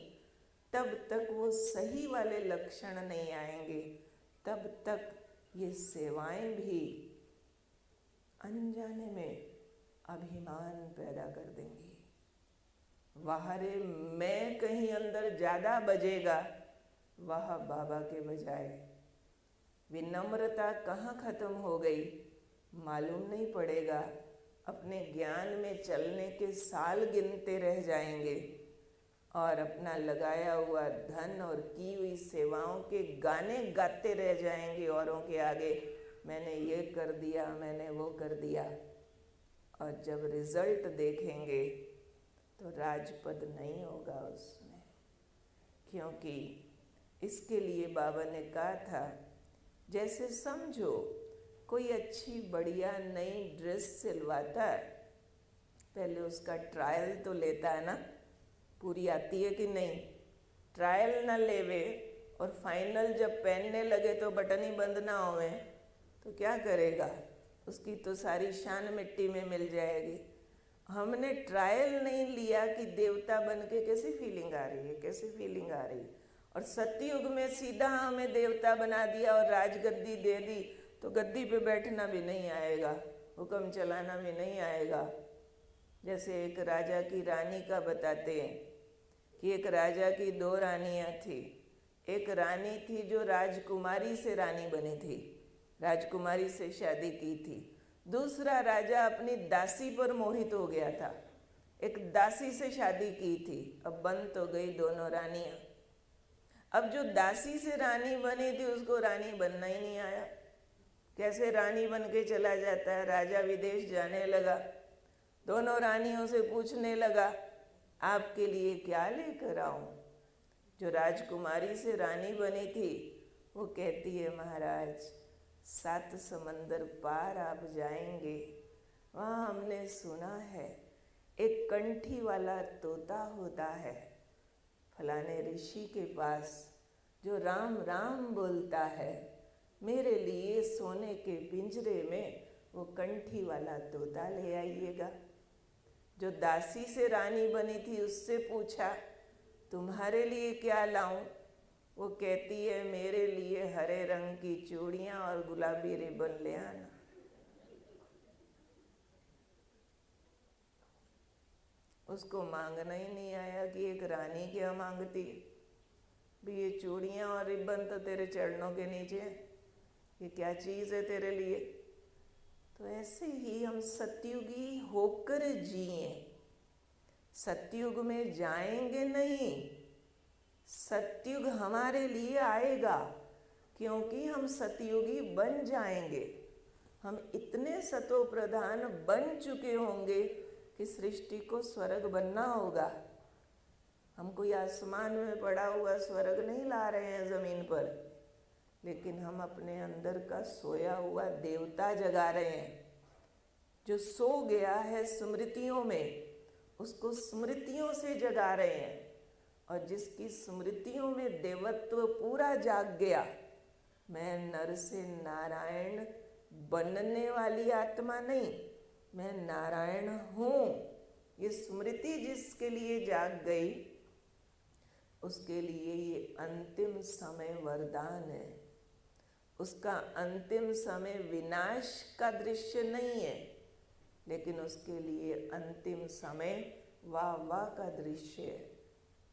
तब तक वो सही वाले लक्षण नहीं आएंगे, तब तक ये सेवाएं भी अनजाने में अभिमान पैदा कर देंगी। वहारे मैं कहीं अंदर ज़्यादा बजेगा, वह बाबा के बजाय विनम्रता कहाँ खत्म हो गई मालूम नहीं पड़ेगा। अपने ज्ञान में चलने के साल गिनते रह जाएंगे और अपना लगाया हुआ धन और की हुई सेवाओं के गाने गाते रह जाएंगे औरों के आगे, मैंने ये कर दिया, मैंने वो कर दिया। और जब रिजल्ट देखेंगे तो राजपद नहीं होगा उसमें, क्योंकि इसके लिए बाबा ने कहा था, जैसे समझो कोई अच्छी बढ़िया नई ड्रेस सिलवाता है, पहले उसका ट्रायल तो लेता है ना, पूरी आती है कि नहीं। ट्रायल ना लेवे और फाइनल जब पहनने लगे तो बटन ही बंद ना होवे तो क्या करेगा, उसकी तो सारी शान मिट्टी में मिल जाएगी। हमने ट्रायल नहीं लिया कि देवता बन के कैसी फीलिंग आ रही है, कैसी फीलिंग आ रही है। और सतयुग में सीधा हमें देवता बना दिया और राजगद्दी दे दी, तो गद्दी पे बैठना भी नहीं आएगा, हुक्म चलाना भी नहीं आएगा। जैसे एक राजा की रानी का बताते हैं कि एक राजा की 2 रानियां थी। एक रानी थी जो राजकुमारी से रानी बनी थी, राजकुमारी से शादी की थी। दूसरा राजा अपनी दासी पर मोहित हो गया था, एक दासी से शादी की थी। अब बन तो गई दोनों रानियां। अब जो दासी से रानी बनी थी उसको रानी बनना ही नहीं आया। कैसे रानी बन के चला जाता है। राजा विदेश जाने लगा, दोनों रानियों से पूछने लगा, आपके लिए क्या लेकर आऊं। जो राजकुमारी से रानी बनी थी वो कहती है, महाराज 7 समंदर पार आप जाएंगे, वहाँ हमने सुना है एक कंठी वाला तोता होता है फलाने ऋषि के पास, जो राम राम बोलता है। मेरे लिए सोने के पिंजरे में वो कंठी वाला तोता ले आइएगा। जो दासी से रानी बनी थी उससे पूछा, तुम्हारे लिए क्या लाऊं। वो कहती है, मेरे लिए हरे रंग की चूड़ियां और गुलाबी रिबन ले आना। उसको मांगना ही नहीं आया कि एक रानी क्या मांगती है। भी ये चूड़ियाँ और रिबन तो तेरे चरणों के नीचे है, ये क्या चीज़ है तेरे लिए। तो ऐसे ही हम सतयुगी होकर जिए, सतयुग में जाएंगे नहीं, सतयुग हमारे लिए आएगा, क्योंकि हम सतयुगी बन जाएंगे। हम इतने सतो प्रधान बन चुके होंगे कि सृष्टि को स्वर्ग बनना होगा। हम कोई आसमान में पड़ा हुआ स्वर्ग नहीं ला रहे हैं जमीन पर, लेकिन हम अपने अंदर का सोया हुआ देवता जगा रहे हैं। जो सो गया है स्मृतियों में, उसको स्मृतियों से जगा रहे हैं। और जिसकी स्मृतियों में देवत्व पूरा जाग गया, मैं नर से नारायण बनने वाली आत्मा नहीं, मैं नारायण हूँ, ये स्मृति जिसके लिए जाग गई, उसके लिए ये अंतिम समय वरदान है। उसका अंतिम समय विनाश का दृश्य नहीं है, लेकिन उसके लिए अंतिम समय वाह वाह का दृश्य है।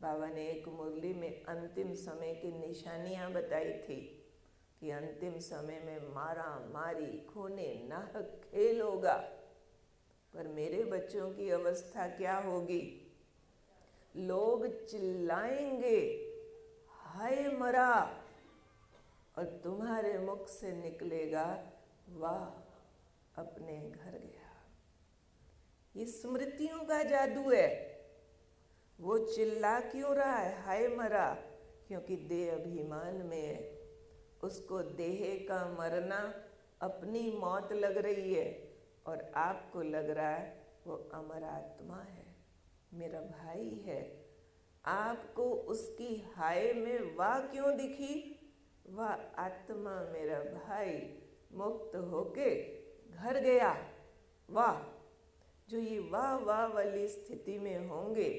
बाबा ने एक मुरली में अंतिम समय की निशानियां बताई थी कि अंतिम समय में मारा मारी खूने नाहक खेल होगा। पर मेरे बच्चों की अवस्था क्या होगी? लोग चिल्लाएंगे हाय मरा, और तुम्हारे मुख से निकलेगा वाह अपने घर गया। ये स्मृतियों का जादू है। वो चिल्ला क्यों रहा है हाय मरा? क्योंकि देह अभिमान में है, उसको देह का मरना अपनी मौत लग रही है, और आपको लग रहा है वो अमर आत्मा है, मेरा भाई है। आपको उसकी हाय में वाह क्यों दिखी? वह आत्मा मेरा भाई मुक्त होके घर गया। वाह! जो ये वाह वाह वाली स्थिति में होंगे,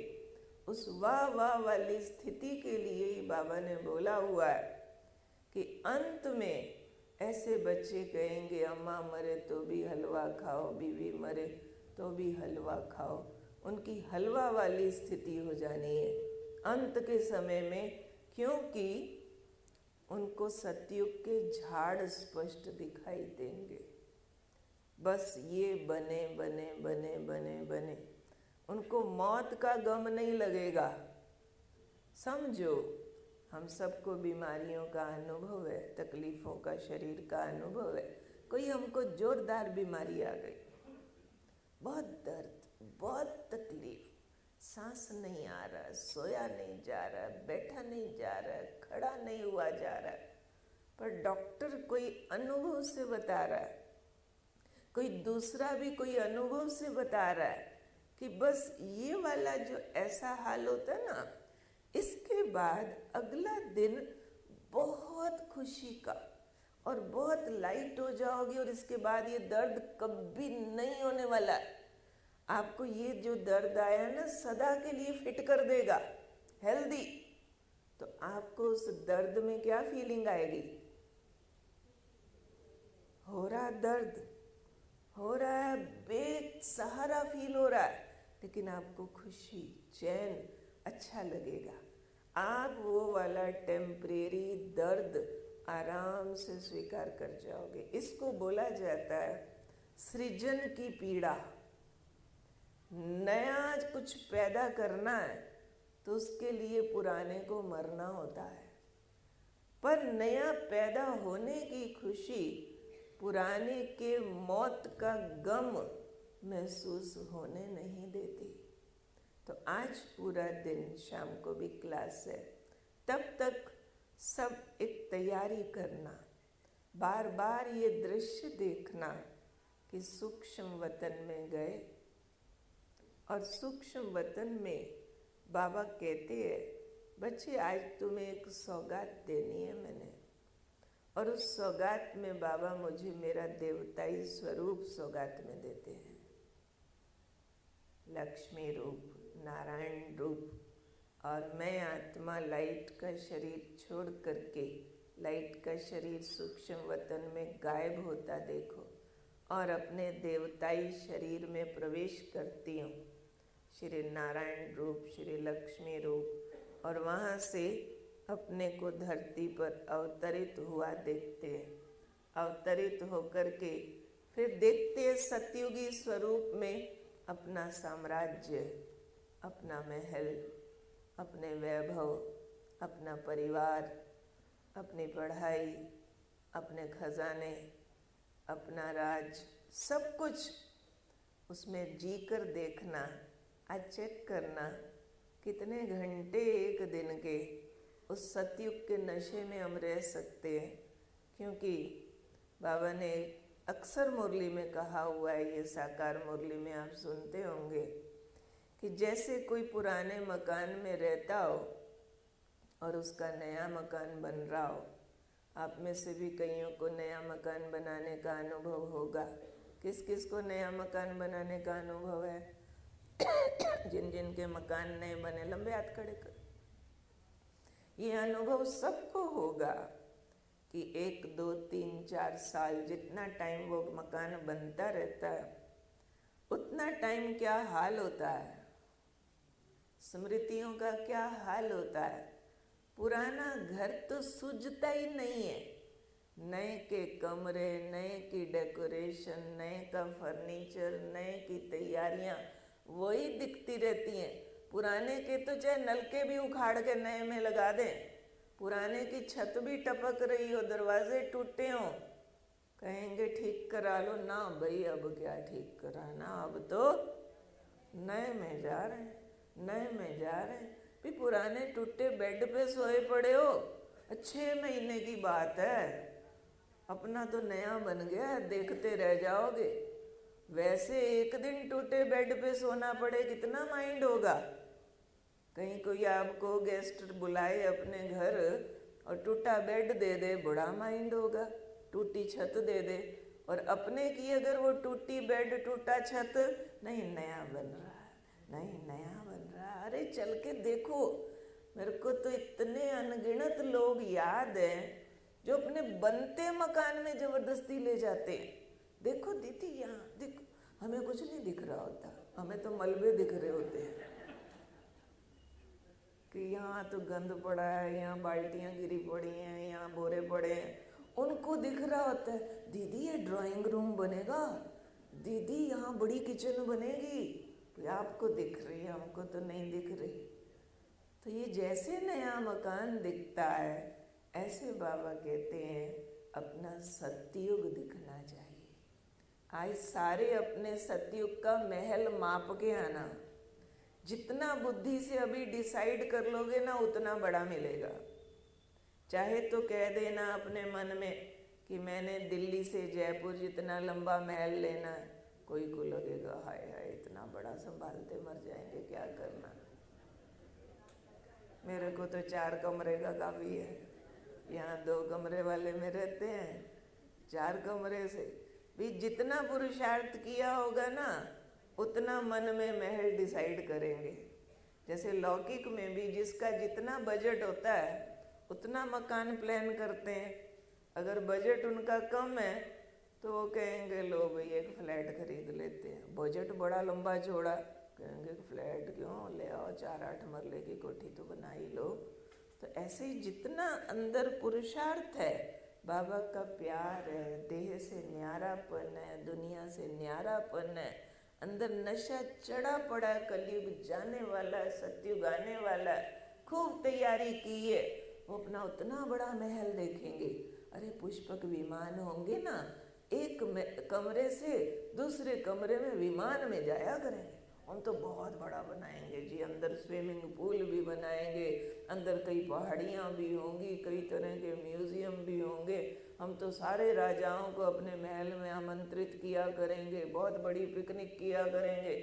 उस वाह वाह वाली स्थिति के लिए ही बाबा ने बोला हुआ है कि अंत में ऐसे बच्चे कहेंगे अम्मा मरे तो भी हलवा खाओ, बीवी मरे तो भी हलवा खाओ। उनकी हलवा वाली स्थिति हो जानी है अंत के समय में, क्योंकि उनको सतयुग के झाड़ स्पष्ट दिखाई देंगे। बस ये बने बने बने बने बने, उनको मौत का गम नहीं लगेगा। समझो, हम सबको बीमारियों का अनुभव है, तकलीफ़ों का शरीर का अनुभव है। कोई हमको जोरदार बीमारी आ गई, बहुत दर्द, बहुत तकलीफ, सांस नहीं आ रहा, सोया नहीं जा रहा, बैठा नहीं जा रहा, खड़ा नहीं हुआ जा रहा, पर डॉक्टर कोई अनुभव से बता रहा है, कोई दूसरा भी कोई अनुभव से बता रहा है कि बस ये वाला जो ऐसा हाल होता है ना, इसके बाद अगला दिन बहुत खुशी का और बहुत लाइट हो जाओगे, और इसके बाद ये दर्द कभी नहीं होने वाला है। आपको ये जो दर्द आया ना, सदा के लिए फिट कर देगा, हेल्दी। तो आपको उस दर्द में क्या फीलिंग आएगी? हो रहा दर्द, हो रहा है, बेसहारा फील हो रहा है, लेकिन आपको खुशी, चैन, अच्छा लगेगा। आप वो वाला टेम्परेरी दर्द आराम से स्वीकार कर जाओगे। इसको बोला जाता है सृजन की पीड़ा। नया कुछ पैदा करना है तो उसके लिए पुराने को मरना होता है, पर नया पैदा होने की खुशी पुराने के मौत का गम महसूस होने नहीं देती। तो आज पूरा दिन, शाम को भी क्लास है, तब तक सब एक तैयारी करना, बार बार ये दृश्य देखना कि सूक्ष्म वतन में गए, और सूक्ष्म वतन में बाबा कहते हैं बच्चे आज तुम्हें एक सौगात देनी है मैंने, और उस सौगात में बाबा मुझे मेरा देवताई स्वरूप सौगात में देते हैं। लक्ष्मी रूप, नारायण रूप, और मैं आत्मा लाइट का शरीर छोड़ करके लाइट का शरीर सूक्ष्म वतन में गायब होता देखो, और अपने देवताई शरीर में प्रवेश करती हूँ, श्री नारायण रूप, श्री लक्ष्मी रूप, और वहाँ से अपने को धरती पर अवतरित हुआ देखते हैं। अवतरित होकर के फिर देखते हैं सतयुगी स्वरूप में अपना साम्राज्य, अपना महल, अपने वैभव, अपना परिवार, अपनी पढ़ाई, अपने खजाने, अपना राज, सब कुछ उसमें जीकर देखना। आज चेक करना कितने घंटे एक दिन के उस सतयुग के नशे में हम रह सकते हैं। क्योंकि बाबा ने अक्सर मुरली में कहा हुआ है, ये साकार मुरली में आप सुनते होंगे, कि जैसे कोई पुराने मकान में रहता हो और उसका नया मकान बन रहा हो। आप में से भी कईयों को नया मकान बनाने का अनुभव होगा। किस किस को नया मकान बनाने का अनुभव है? जिन जिन के मकान नए बने लंबे हाथ खड़े कर। ये अनुभव सबको होगा कि 1, 2, 3, 4 साल जितना टाइम वो मकान बनता रहता है, उतना टाइम क्या हाल होता है, स्मृतियों का क्या हाल होता है। पुराना घर तो सूझता ही नहीं है। नए के कमरे, नए की डेकोरेशन, नए का फर्नीचर, नए की तैयारियां वही दिखती रहती हैं। पुराने के तो चाहे नलके भी उखाड़ के नए में लगा दें, पुराने की छत भी टपक रही हो, दरवाजे टूटे हों, कहेंगे ठीक करा लो ना भाई, अब क्या ठीक कराना, अब तो नए में जा रहे हैं, नए में जा रहे हैं। भी पुराने टूटे बेड पे सोए पड़े हो, 6 महीने की बात है, अपना तो नया बन गया, देखते रह जाओगे। वैसे एक दिन टूटे बेड पे सोना पड़े, कितना माइंड होगा। कहीं कोई आपको गेस्ट बुलाए अपने घर और टूटा बेड दे दे, बड़ा माइंड होगा। टूटी छत दे दे, और अपने की अगर वो टूटी बेड, टूटा छत, नहीं नया बन रहा है, नहीं नया बन रहा है। अरे चल के देखो। मेरे को तो इतने अनगिनत लोग याद हैं जो अपने बनते मकान में जबरदस्ती ले जाते हैं। देखो दीदी यहाँ देखो, हमें कुछ नहीं दिख रहा होता, हमें तो मलबे दिख रहे होते हैं कि यहाँ तो गंद पड़ा है, यहाँ बाल्टियाँ गिरी पड़ी हैं, यहाँ बोरे पड़े हैं। उनको दिख रहा होता है, दीदी ये ड्राइंग रूम बनेगा, दीदी यहाँ बड़ी किचन बनेगी। तो आपको दिख रही है, हमको तो नहीं दिख रही। तो ये जैसे नया मकान दिखता है, ऐसे बाबा कहते हैं अपना सतयुग दिखना चाहिए। आज सारे अपने सतयुग का महल माप के आना। जितना बुद्धि से अभी डिसाइड कर लोगे ना, उतना बड़ा मिलेगा। चाहे तो कह देना अपने मन में कि मैंने दिल्ली से जयपुर जितना लंबा महल लेना है। कोई को लगेगा हाय हाय इतना बड़ा संभालते मर जाएंगे, क्या करना। मेरे को तो 4 कमरे का काफ़ी है। यहाँ 2 कमरे वाले में रहते हैं, 4 कमरे से भी जितना पुरुषार्थ किया होगा ना, उतना मन में महल डिसाइड करेंगे। जैसे लौकिक में भी जिसका जितना बजट होता है उतना मकान प्लान करते हैं। अगर बजट उनका कम है तो वो कहेंगे लो भाई एक फ्लैट खरीद लेते हैं। बजट बड़ा लंबा चौड़ा, कहेंगे फ्लैट क्यों, ले आओ 4-8 मरले की कोठी तो बना ही लो। तो ऐसे ही जितना अंदर पुरुषार्थ है, बाबा का प्यार है, देह से न्यारापन है, दुनिया से न्यारापन है, अंदर नशा चढ़ा पड़ा, कलयुग जाने वाला, सतयुग आने वाला, खूब तैयारी की है, वो अपना उतना बड़ा महल देखेंगे। अरे पुष्पक विमान होंगे ना, एक कमरे से दूसरे कमरे में विमान में जाया करेंगे। हम तो बहुत बड़ा बनाएंगे जी, अंदर स्विमिंग पूल भी बनाएंगे, अंदर कई पहाड़ियाँ भी होंगी, कई तरह के म्यूजियम भी होंगे। हम तो सारे राजाओं को अपने महल में आमंत्रित किया करेंगे, बहुत बड़ी पिकनिक किया करेंगे।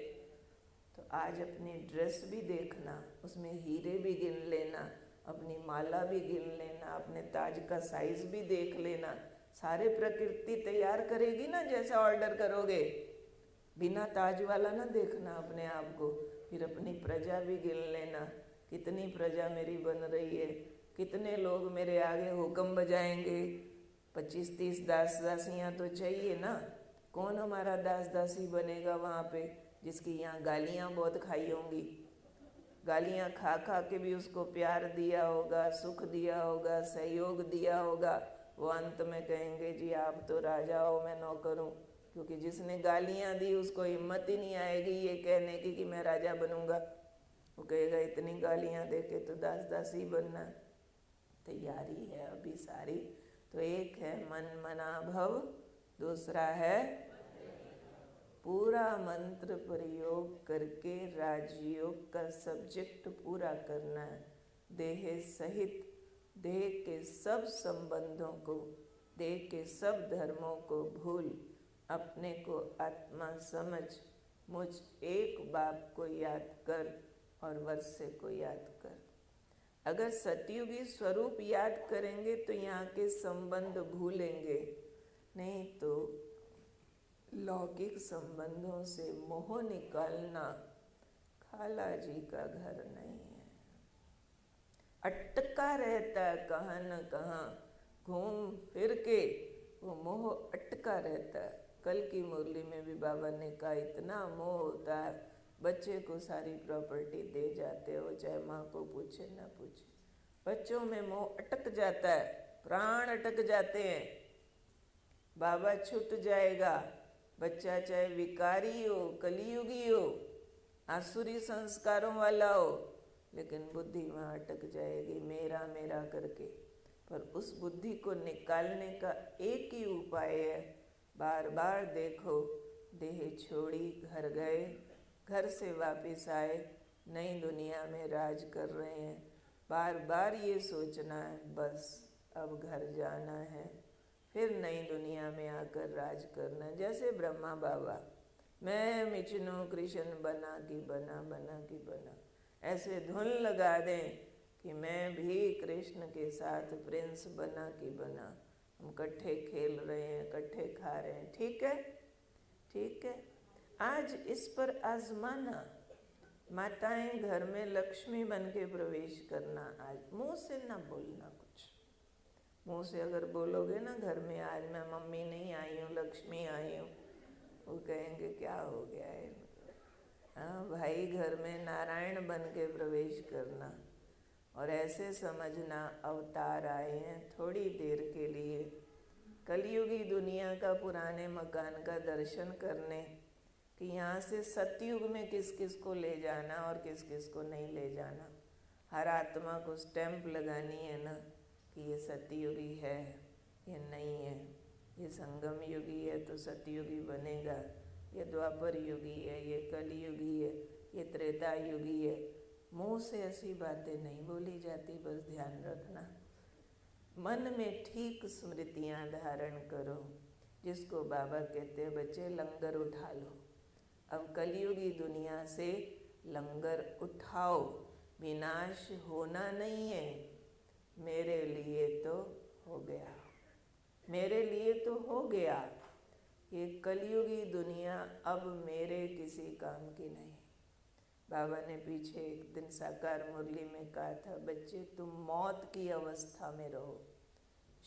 तो आज अपनी ड्रेस भी देखना, उसमें हीरे भी गिन लेना, अपनी माला भी गिन लेना, अपने ताज का साइज भी देख लेना। सारे प्रकृति तैयार करेगी ना जैसा ऑर्डर करोगे। बिना ताज वाला ना देखना अपने आप को। फिर अपनी प्रजा भी गिन लेना, कितनी प्रजा मेरी बन रही है, कितने लोग मेरे आगे हुक्म बजाएंगे। 25-30 दास दासियाँ तो चाहिए ना। कौन हमारा दास दासी बनेगा वहाँ पे, जिसकी यहाँ गालियाँ बहुत खाई होंगी। गालियां खा खा के भी उसको प्यार दिया होगा, सुख दिया होगा, सहयोग दिया होगा, वो अंत में कहेंगे जी आप तो राजा हो, मैं नौकर हूँ। क्योंकि जिसने गालियां दी उसको हिम्मत ही नहीं आएगी ये कहने की कि मैं राजा बनूंगा। वो कहेगा इतनी गालियां देके तो दास दासी बनना तैयारी है अभी सारी। तो एक है मन मना भव, दूसरा है पूरा मंत्र प्रयोग करके राजयोग का सब्जेक्ट पूरा करना है। देह सहित देह के सब संबंधों को, देह के सब धर्मों को भूल अपने को आत्मा समझ मुझ एक बाप को याद कर और वर्षे को याद कर। अगर सतयुगी स्वरूप याद करेंगे तो यहाँ के संबंध भूलेंगे, नहीं तो लौकिक संबंधों से मोह निकालना खाला जी का घर नहीं है। अटका रहता है कहाँ न कहाँ, घूम फिर के वो मोह अटका रहता है। कल की मुरली में भी बाबा ने कहा इतना मोह होता है, बच्चे को सारी प्रॉपर्टी दे जाते हो, चाहे माँ को पूछे ना पूछे। बच्चों में मोह अटक जाता है, प्राण अटक जाते हैं। बाबा छूट जाएगा, बच्चा चाहे विकारी हो, कलियुगी हो, आसुरी संस्कारों वाला हो, लेकिन बुद्धि वहाँ अटक जाएगी मेरा मेरा करके। पर उस बुद्धि को निकालने का एक ही उपाय है, बार बार देखो, देह छोड़ी घर गए, घर से वापस आए, नई दुनिया में राज कर रहे हैं। बार बार ये सोचना है बस अब घर जाना है, फिर नई दुनिया में आकर राज करना। जैसे ब्रह्मा बाबा, मैं मिचनो कृष्ण बना की बना, बना की बना, ऐसे धुन लगा दें कि मैं भी कृष्ण के साथ प्रिंस बना की बना, हम इकट्ठे खेल रहे हैं, इकट्ठे खा रहे हैं। ठीक है, ठीक है। आज इस पर आजमाना। माताएं घर में लक्ष्मी बन के प्रवेश करना। आज मुंह से ना बोलना कुछ, मुंह से अगर बोलोगे ना घर में आज मैं मम्मी नहीं आई हूँ, लक्ष्मी आई हूँ, वो कहेंगे क्या हो गया है। हाँ भाई, घर में नारायण बन के प्रवेश करना और ऐसे समझना अवतार आए हैं थोड़ी देर के लिए, कलयुगी दुनिया का पुराने मकान का दर्शन करने, कि यहाँ से सतयुग में किस किस को ले जाना और किस किस को नहीं ले जाना। हर आत्मा को स्टैंप लगानी है ना कि ये सतयुगी है, ये नहीं है, ये संगम युगी है तो सतयुगी बनेगा, ये द्वापर युगी है, ये कलयुगी है, ये त्रेता युगी है। मुँह से ऐसी बातें नहीं बोली जाती, बस ध्यान रखना। मन में ठीक स्मृतियाँ धारण करो, जिसको बाबा कहते हैं बच्चे लंगर उठा लो। अब कलयुगी दुनिया से लंगर उठाओ, विनाश होना नहीं है। मेरे लिए तो हो गया, मेरे लिए तो हो गया। ये कलयुगी दुनिया अब मेरे किसी काम की नहीं। बाबा ने पीछे एक दिन साकार मुरली में कहा था, बच्चे तुम मौत की अवस्था में रहो,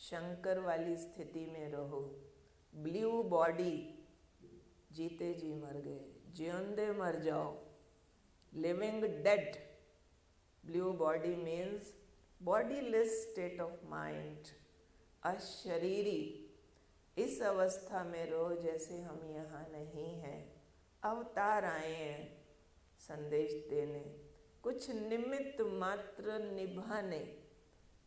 शंकर वाली स्थिति में रहो। ब्लू बॉडी, जीते जी मर गए, जियोंदे मर जाओ, living dead. Blue body means bodiless state of mind, अशरीरी। इस अवस्था में रहो जैसे हम यहाँ नहीं हैं, अवतार आए हैं संदेश देने, कुछ निमित्त मात्र निभाने।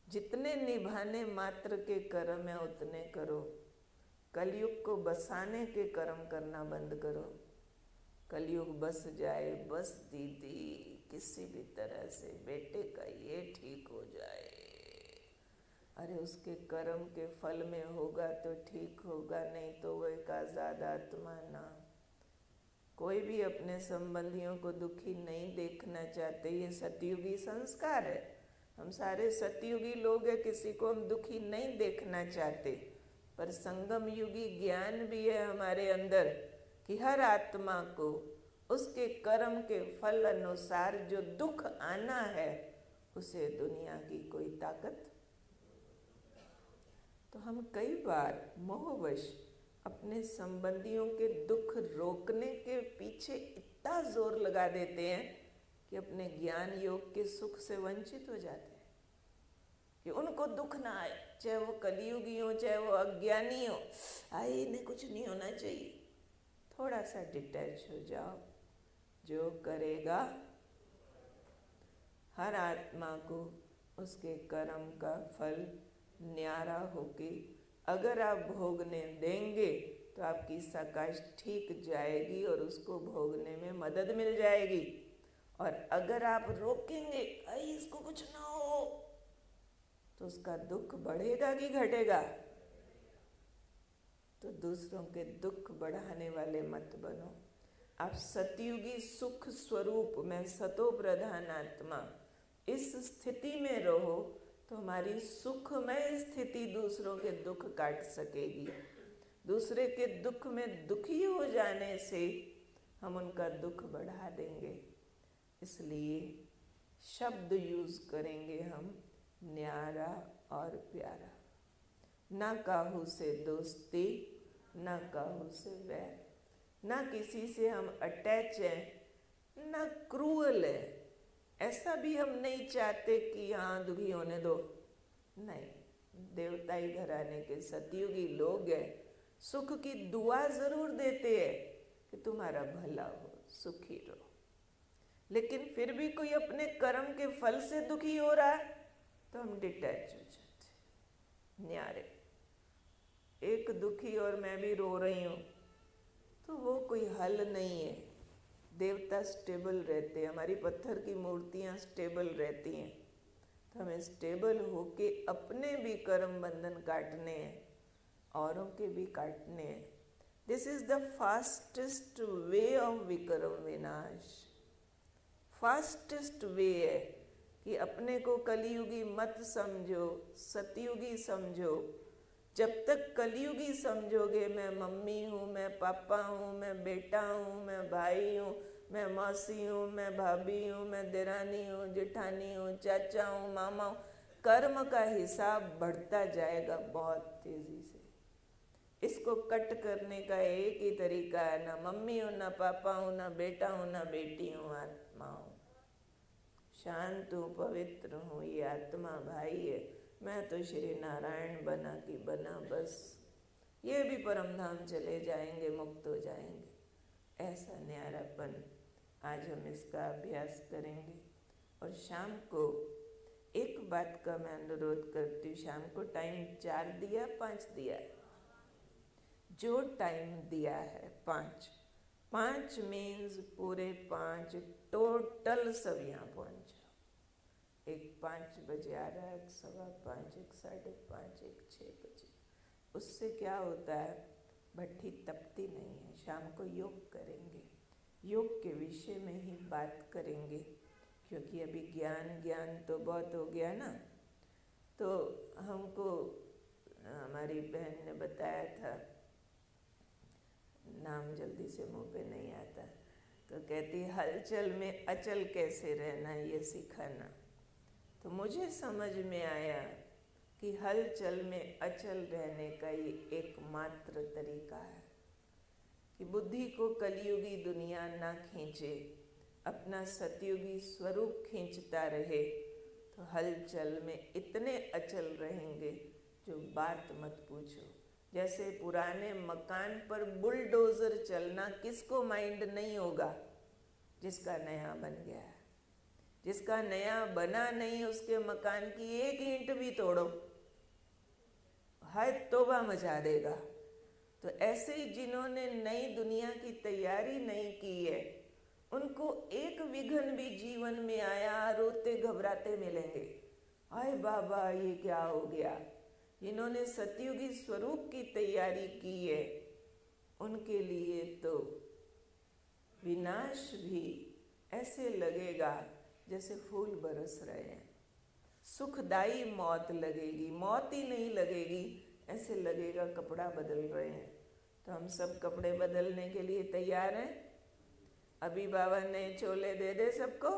जितने निभाने मात्र के कर्म है उतने करो। कलयुग को बसाने के कर्म करना बंद करो। कलयुग बस जाए, बस दीदी किसी भी तरह से बेटे का ये ठीक हो जाए। अरे उसके कर्म के फल में होगा तो ठीक होगा, नहीं तो वो एक आज़ाद आत्मा ना। कोई भी अपने संबंधियों को दुखी नहीं देखना चाहते, ये सतयुगी संस्कार है। हम सारे सतयुगी लोग हैं, किसी को हम दुखी नहीं देखना चाहते। पर संगम युगी ज्ञान भी है हमारे अंदर कि हर आत्मा को उसके कर्म के फल अनुसार जो दुख आना है उसे दुनिया की कोई ताकत। तो हम कई बार मोहवश अपने संबंधियों के दुख रोकने के पीछे इतना जोर लगा देते हैं कि अपने ज्ञान योग के सुख से वंचित हो जाते हैं, कि उनको दुख ना आए, चाहे वो कलियुगी हो चाहे वो अज्ञानी हो, आए इन्हें कुछ नहीं होना चाहिए। थोड़ा सा डिटैच हो जाओ। जो करेगा हर आत्मा को उसके कर्म का फल न्यारा होके अगर आप भोगने देंगे तो आपकी साकाश ठीक जाएगी और उसको भोगने में मदद मिल जाएगी। और अगर आप रोकेंगे, आई इसको कुछ ना हो, तो उसका दुख बढ़ेगा कि घटेगा? तो दूसरों के दुख बढ़ाने वाले मत बनो। आप सतयुगी सुख स्वरूप में सतो प्रधान आत्मा इस स्थिति में रहो तो हमारी सुखमय स्थिति दूसरों के दुख काट सकेगी। दूसरे के दुख में दुखी हो जाने से हम उनका दुख बढ़ा देंगे। इसलिए शब्द यूज करेंगे हम न्यारा और प्यारा। ना काहू से दोस्ती, ना काहू से वैर, ना किसी से हम अटैच हैं, ना क्रूअल है। ऐसा भी हम नहीं चाहते कि हाँ दुखी होने दो, नहीं। देवताई घराने के सतयुगी लोग हैं, सुख की दुआ जरूर देते हैं कि तुम्हारा भला हो, सुखी रहो। लेकिन फिर भी कोई अपने कर्म के फल से दुखी हो रहा है तो हम डिटैच हो जाते, न्यारे। एक दुखी और मैं भी रो रही हूँ तो वो कोई हल नहीं है। देवता स्टेबल रहते हैं, हमारी पत्थर की मूर्तियाँ स्टेबल रहती हैं, तो हमें स्टेबल होके अपने भी कर्म बंधन काटने हैं, औरों के भी काटने हैं। This is the fastest way of विक्रम विनाश। फास्टेस्ट वे है कि अपने को कलियुगी मत समझो, सतयुगी समझो। जब तक कलियुगी समझोगे, मैं मम्मी हूँ, मैं पापा हूँ, मैं बेटा हूँ, मैं भाई हूँ, मैं मौसी हूँ, मैं भाभी हूँ, मैं देरानी हूँ, जेठानी हूँ, चाचा हूँ, मामा हूँ, कर्म का हिसाब बढ़ता जाएगा बहुत तेजी से। इसको कट करने का एक ही तरीका है, ना मम्मी हूँ, ना पापा हूँ, ना बेटा हूँ, ना बेटी हूँ, आत्मा हूँ। शांत हूँ, पवित्र हूँ, ये आत्मा भाई है, मैं तो श्री नारायण बना कि बना, बस ये भी परम धाम चले जाएंगे, मुक्त हो जाएंगे। ऐसा न्यारापन आज हम इसका अभ्यास करेंगे। और शाम को एक बात का मैं अनुरोध करती हूँ, शाम को टाइम 4 दिया 5 दिया, जो टाइम दिया है 5 मीन्स पूरे 5 टोटल सब यहाँ पहुँच जाओ। एक 5 बजे आ रहा है, एक 5:15, एक 5:30, एक 6 बजे। उससे क्या होता है, भट्ठी तपती नहीं है। शाम को योग करेंगे, योग के विषय में ही बात करेंगे, क्योंकि अभी ज्ञान तो बहुत हो गया ना। तो हमको हमारी बहन ने बताया था, नाम जल्दी से मुंह पे नहीं आता, तो कहती हलचल में अचल कैसे रहना ये सिखाना। तो मुझे समझ में आया कि हलचल में अचल रहने का ये एकमात्र तरीका है कि बुद्धि को कलियुगी दुनिया ना खींचे, अपना सतयुगी स्वरूप खींचता रहे, तो हलचल में इतने अचल रहेंगे जो बात मत पूछो। जैसे पुराने मकान पर बुलडोजर चलना किसको माइंड नहीं होगा, जिसका नया बन गया है। जिसका नया बना नहीं, उसके मकान की एक ईंट भी तोड़ो, हाय तौबा मचा देगा। तो ऐसे ही जिन्होंने नई दुनिया की तैयारी नहीं की है, उनको एक विघन भी जीवन में आया रोते घबराते मिलेंगे, हाय बाबा ये क्या हो गया। जिन्होंने सतयुगी स्वरूप की तैयारी की है, उनके लिए तो विनाश भी ऐसे लगेगा जैसे फूल बरस रहे हैं। सुखदाई मौत लगेगी, मौत ही नहीं लगेगी, ऐसे लगेगा कपड़ा बदल रहे हैं। तो हम सब कपड़े बदलने के लिए तैयार हैं। अभी बाबा नए चोले दे दे सबको,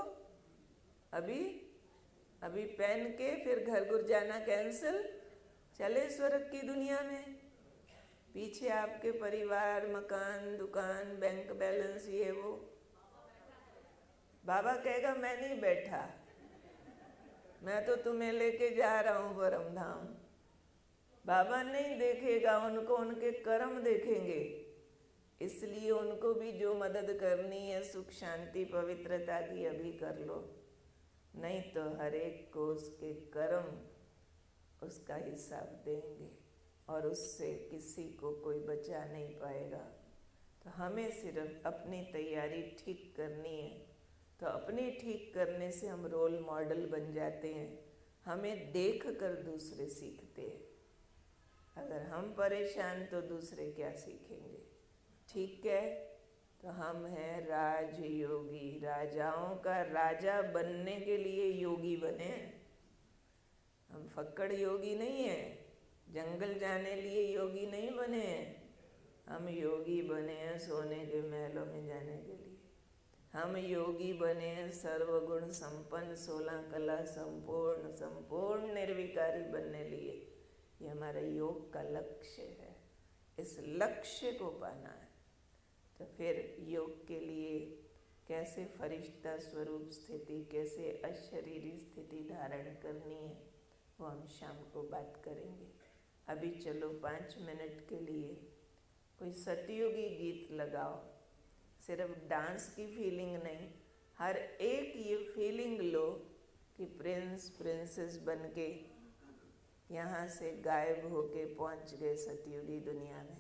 अभी पहन के फिर घर गुर जाना कैंसिल, चले स्वर्ग की दुनिया में। पीछे आपके परिवार, मकान, दुकान, बैंक बैलेंस, ये वो। बाबा कहेगा मैं नहीं बैठा, मैं तो तुम्हें लेके जा रहा हूँ परम धाम। बाबा नहीं देखेगा, उनको उनके कर्म देखेंगे। इसलिए उनको भी जो मदद करनी है सुख शांति पवित्रता की अभी कर लो, नहीं तो हर एक को उसके कर्म उसका हिसाब देंगे और उससे किसी को कोई बचा नहीं पाएगा। तो हमें सिर्फ अपनी तैयारी ठीक करनी है। तो अपने ठीक करने से हम रोल मॉडल बन जाते हैं, हमें देख कर दूसरे सीखते हैं। अगर हम परेशान तो दूसरे क्या सीखेंगे? ठीक है, तो हम हैं राजयोगी। राजाओं का राजा बनने के लिए योगी बने हैं। हम फक्कड़ योगी नहीं हैं, जंगल जाने लिए योगी नहीं बने हैं। हम योगी बने हैं सोने के महलों में जाने के लिए। हम योगी बने हैं सर्वगुण संपन्न 16 कला संपूर्ण निर्विकारी बनने लिए। ये हमारा योग का लक्ष्य है। इस लक्ष्य को पाना है। तो फिर योग के लिए कैसे फरिश्ता स्वरूप स्थिति, कैसे अशरीरी स्थिति धारण करनी है, वो हम शाम को बात करेंगे। अभी चलो 5 मिनट के लिए कोई सतयुगी गीत लगाओ। सिर्फ डांस की फीलिंग नहीं, हर एक ये फीलिंग लो कि प्रिंस प्रिंसेस बनके यहाँ से गायब होके पहुँच गए सतयुगी दुनिया में।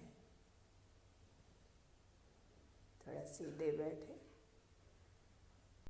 थोड़ा सीधे बैठे।